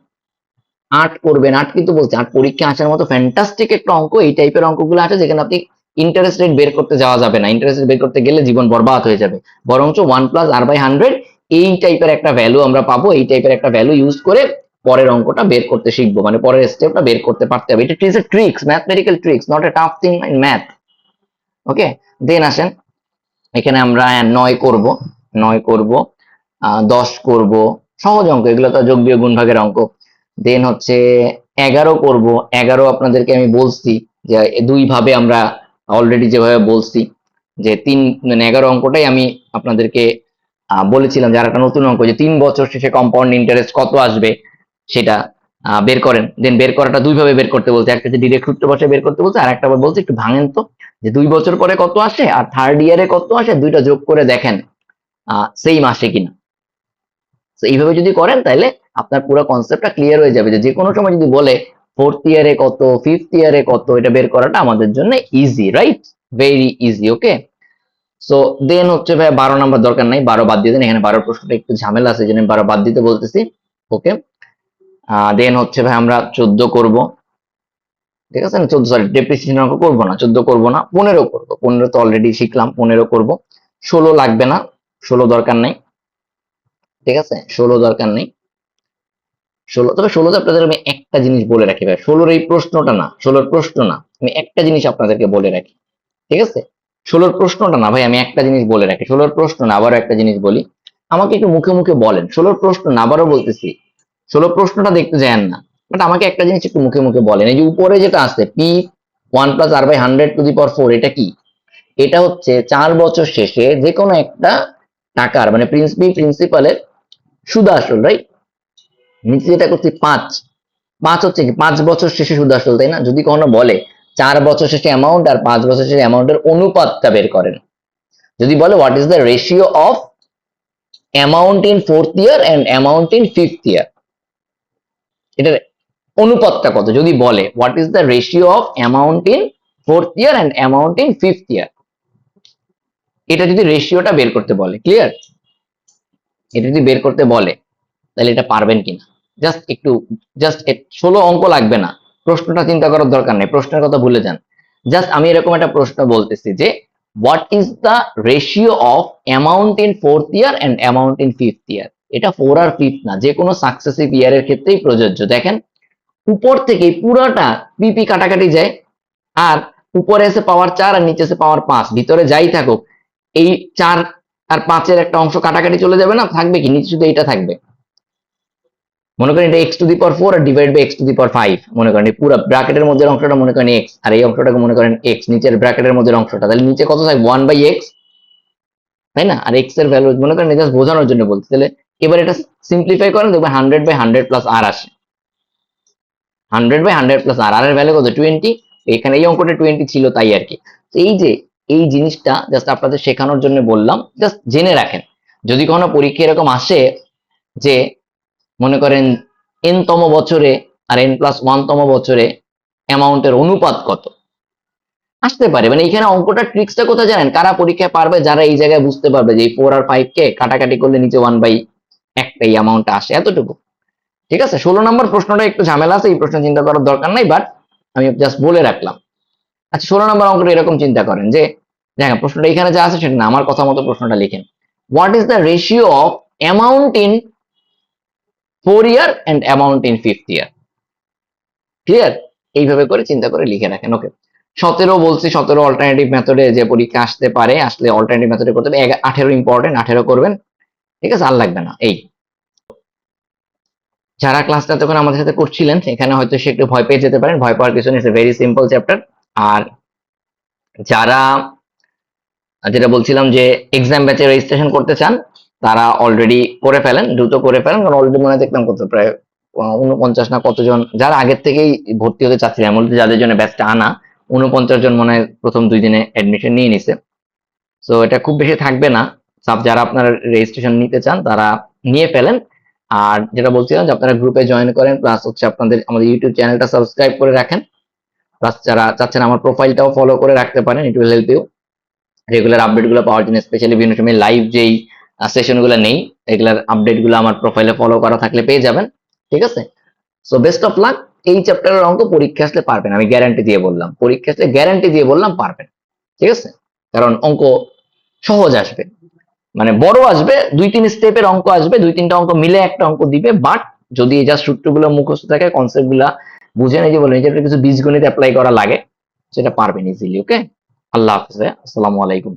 8 করবেন। 8 কিন্তু বলছে 8 পরীক্ষা আসার মতো ফ্যান্টাস্টিক একটা অঙ্ক। এই টাইপের অঙ্কগুলো আছে যেখানে আপনি ইন্টারেস্ট রেট বের করতে যাওয়া যাবে না, ইন্টারেস্ট রেট বের করতে গেলে জীবন বরবাদ হয়ে যাবে। বরঞ্চ 1+r/100 এই টাইপের একটা ভ্যালু আমরা পাবো, এই টাইপের একটা ভ্যালু ইউজ করে পরের অঙ্কটা বের করতে শিখবো, মানে পরের স্টেপটা বের করতে পারতে হবে। এটা is a tricks, mathematical tricks, not a tough thing in math. Okay, then আসেন এখানে আমরা 9 করব, 9 করব, 10 করব, সহজ অঙ্ক এগুলো, তো যোগ বিয়োগ গুণ ভাগের অঙ্ক। দেন হচ্ছে 11 করব। 11 আপনাদেরকে আমি বলছি যে দুই ভাবে আমরা অলরেডি যেভাবে বলছি যে 3 মানে 11 অঙ্কটাই আমি আপনাদেরকে বলেছিলাম যে আর একটা নতুন অঙ্ক যে 3 বছর শেষে কম্পাউন্ড ইন্টারেস্ট কত আসবে সেটা বের করেন। দেন বের করাটা দুই ভাবে বের করতে বলছে, একটা যে ডিরেক্ট সূত্র বসে বের করতে বলছে, আর একটা বলছে একটু ভাঙেন তো, যে 2 বছর পরে কত আসে আর থার্ড ইয়ারে কত আসে, দুইটা যোগ করে দেখেন সেই মাসে কিনা। তো এইভাবে যদি করেন তাহলে আপনার পুরো কনসেপ্টটা ক্লিয়ার হয়ে যাবে, যে কোনো সময় যদি বলে ফোর্থ ইয়ারে কত, ফিফথ ইয়ারে কত, এটা বের করাটা আমাদের জন্য easy, right? Very easy. Okay, so then হচ্ছে ভাই 12 নাম্বার দরকার নাই, 12 বাদ দিয়ে দেন, এখানে 12 প্রশ্নটা একটু ঝামেলা আছে, জন্য 12 বাদ দিতে বলতেছি। ওকে, দেন হচ্ছে ভাই আমরা 14 করব, ঠিক আছে না? 14, সরি ডেপ্রিসিয়েশন অঙ্ক করবো না, 14 করবো না, 15 করবো। 15 তো অলরেডি শিখলাম, 15 করব। 16 লাগবে না, 16 দরকার নেই, ঠিক আছে? 16 দরকার নেই। 16, তবে 16তে আপনাদের আমি একটা জিনিস বলে রাখি ভাই, 16 এই প্রশ্নটা না, 16 প্রশ্ন না, আমি একটা জিনিস আপনাদেরকে বলে রাখি, ঠিক আছে? 16 প্রশ্নটা না ভাই, আমি একটা জিনিস বলে রাখি, 16 প্রশ্ন না, আবারও একটা জিনিস বলি, আমাকে একটু মুখে মুখে বলেন 16 প্রশ্ন না, আবারও বলতেছি 16 প্রশ্নটা দেখতে যান না, বাট আমাকে একটা জিনিস একটু মুখে মুখে বলেন। এই যে উপরে যেটা আছে p1+r/100⁴ এটা কি? এটা হচ্ছে 4 বছর শেষে যে কোনো একটা টাকার মানে প্রিন্সিপালের সুদ আসল, রাইট? নিচে যেটা করছি 5, 5 হচ্ছে কি 5 বছর শেষে সুদ আসল, তাই না? যদি কখনো বলে 4 বছর শেষে অ্যামাউন্ট আর 5 বছর শেষে অ্যামাউন্টের অনুপাতটা বের করেন, যদি বলে what is the ratio of amount in fourth year and amount in fifth year, এটার অনুপাতটা কত, যদি বলে what is the ratio of amount in fourth year and amount in fifth year, এটা যদি রেশিওটা বের করতে বলে, ক্লিয়ার? এটা যদি বের করতে বলে তাহলে এটা পারবেন কিনা, জাস্ট একটু, জাস্ট 16 অঙ্ক লাগবে না, প্রশ্নটা চিন্তা করার দরকার নেই, প্রশ্নের কথা ভুলে যান। জাস্ট আমি এরকম একটা প্রশ্ন বলতেছি যে what is the ratio of amount in fourth year and amount in fifth year. এটা 4 আর 5 না, যে কোনো সাকসেসিভ ইয়ারের ক্ষেত্রেই প্রযোজ্য। দেখেন উপর থেকে পুরাটা পিপি কাটাকাটি যায়, আর উপরে এসে পাওয়ার 4 আর নিচে এসে পাওয়ার 5, ভিতরে যাই থাকুক এই 4 আর 5-এর একটা অংশ কাটাকাটি চলে যাবে না, থাকবে কি নিচে শুধু এইটা থাকবে। মনে করেন এটা x⁴ R divide by x⁵, মনে করেন এই পুরো ব্র্যাকেটের মধ্যে অংশটা মনে করেন x, আর এই অংশটাকে মনে করেন x, নিচের ব্র্যাকেটের মধ্যে অংশটা, তাহলে নিচে কত থাকবে 1/x, তাই না? আর x এর ভ্যালু মনে করেন জাস্ট বোঝানোর জন্য বলছি, তাহলে এবার এটা সিম্পলিফাই করেন, দেখবেন 100/100 প্লাস r আসে, 100/100 প্লাস r, আর এর ভ্যালু কত 20, এখানে এই অঙ্কটা 20 ছিল তাই আর কি। তো এই যে এই জিনিসটা জাস্ট আপনাদের শেখানোর জন্য বললাম, জাস্ট জেনে রাখেন, যদি কোনো পরীক্ষা এরকম আসে যে মনে করেন n তম বছরে আর n+1 তম বছরে অ্যামাউন্টের অনুপাত কত আসতে পারে, মানে এখানে অঙ্কটা ট্রিক্সটা কোথায় জানেন? কারা পরীক্ষায় পারবে, যারা এই জায়গায় বুঝতে পারবে যে এই 4 আর 5 কে কাটাকাটি করলে নিচে 1/1 অ্যামাউন্ট আসে, এতটুকু, ঠিক আছে? 16 নম্বর প্রশ্নটা একটু ঝামেলা আছে, এই প্রশ্ন চিন্তা করার দরকার নাই, বাট আমি জাস্ট বলে রাখলাম। আচ্ছা 16 নম্বর অঙ্কটা এরকম চিন্তা করেন যে দেখেন প্রশ্নটা এখানে যা আছে সেটা না, আমার কথা মতো প্রশ্নটা লিখেন, what is the ratio of amount in 4 year and amount in fifth year, clear? এইভাবে করে চিন্তা করে লিখে রাখেন। ওকে, 17 বলছি, 17 অল্টারনেটিভ মেথডে যে পরীক্ষা আসতে পারে, আসলে অল্টারনেটিভ মেথডে করতে হবে। 18 ইম্পর্টেন্ট, 18 করবেন, ঠিক আছে? আর লাগবে না। এই যারা ক্লাসটা তখন আমাদের সাথে করছিলেন এখানে হয়তো সে একটু ভয় পেয়ে যেতে পারেন, ভয় পাওয়ার কিছু নেই, it's a very simple chapter. আর যারা যেটা বলছিলাম যে এক্সাম ব্যাচে রেজিস্ট্রেশন করতে চান তারা অলরেডি করে ফেলেন, দ্রুত করে ফেলেন, কারণ অলরেডি মনে হয় দেখলাম কত প্রায় 49 না কতজন যারা আগের থেকেই ভর্তি হতে চাচ্ছিলেন, এমন যাদের জন্য ব্যাচটা আনা 49 জন মনে হয় প্রথম 2 দিনে অ্যাডমিশন নিয়ে নিছে। সো এটা খুব বেশি থাকবে না। যারা আপনারা রেজিস্ট্রেশন নিতে চান তারা নিয়ে ফেলেন। আর যেটা বলছিলাম যে আপনারা গ্রুপে জয়েন করেন, প্লাস হচ্ছে আপনাদের আমাদের ইউটিউব চ্যানেলটা সাবস্ক্রাইব করে রাখেন, প্লাস যারা চাচ্ছেন আমার প্রোফাইলটাও ফলো করে রাখতে পারেন, it will help you regular update গুলো পাওয়ার জন্য, স্পেশালি বিভিন্ন সময় লাইভ যেই সেশন গুলো নেই এগুলার আপডেট গুলো আমার প্রোফাইলে ফলো করা থাকলে পেয়ে যাবেন। ঠিক আছে, সো বেস্ট অফ লাক। এই চ্যাপ্টারের অঙ্ক পরীক্ষা আসলে পারবেন, আমি গ্যারান্টি দিয়ে বললাম, পরীক্ষা আসলে গ্যারান্টি দিয়ে বললাম পারবেন। ঠিক আছে, কারণ অঙ্ক সহজ আসবে, মানে বড় আসবে, 2-3 স্টেপের অঙ্ক আসবে, 2-3টা অঙ্ক মিলে একটা অঙ্ক দিবে, বাট যদি এই যা সূত্রগুলো মুখস্থ থাকে, কনসেপ্ট গুলা বুঝে নেই, যে বলে নিজের কিছু বীজগণিত অ্যাপ্লাই করা লাগে, সেটা পারবেন ইজিলি। ওকে, আল্লাহ হাফিজ, আসসালামু আলাইকুম।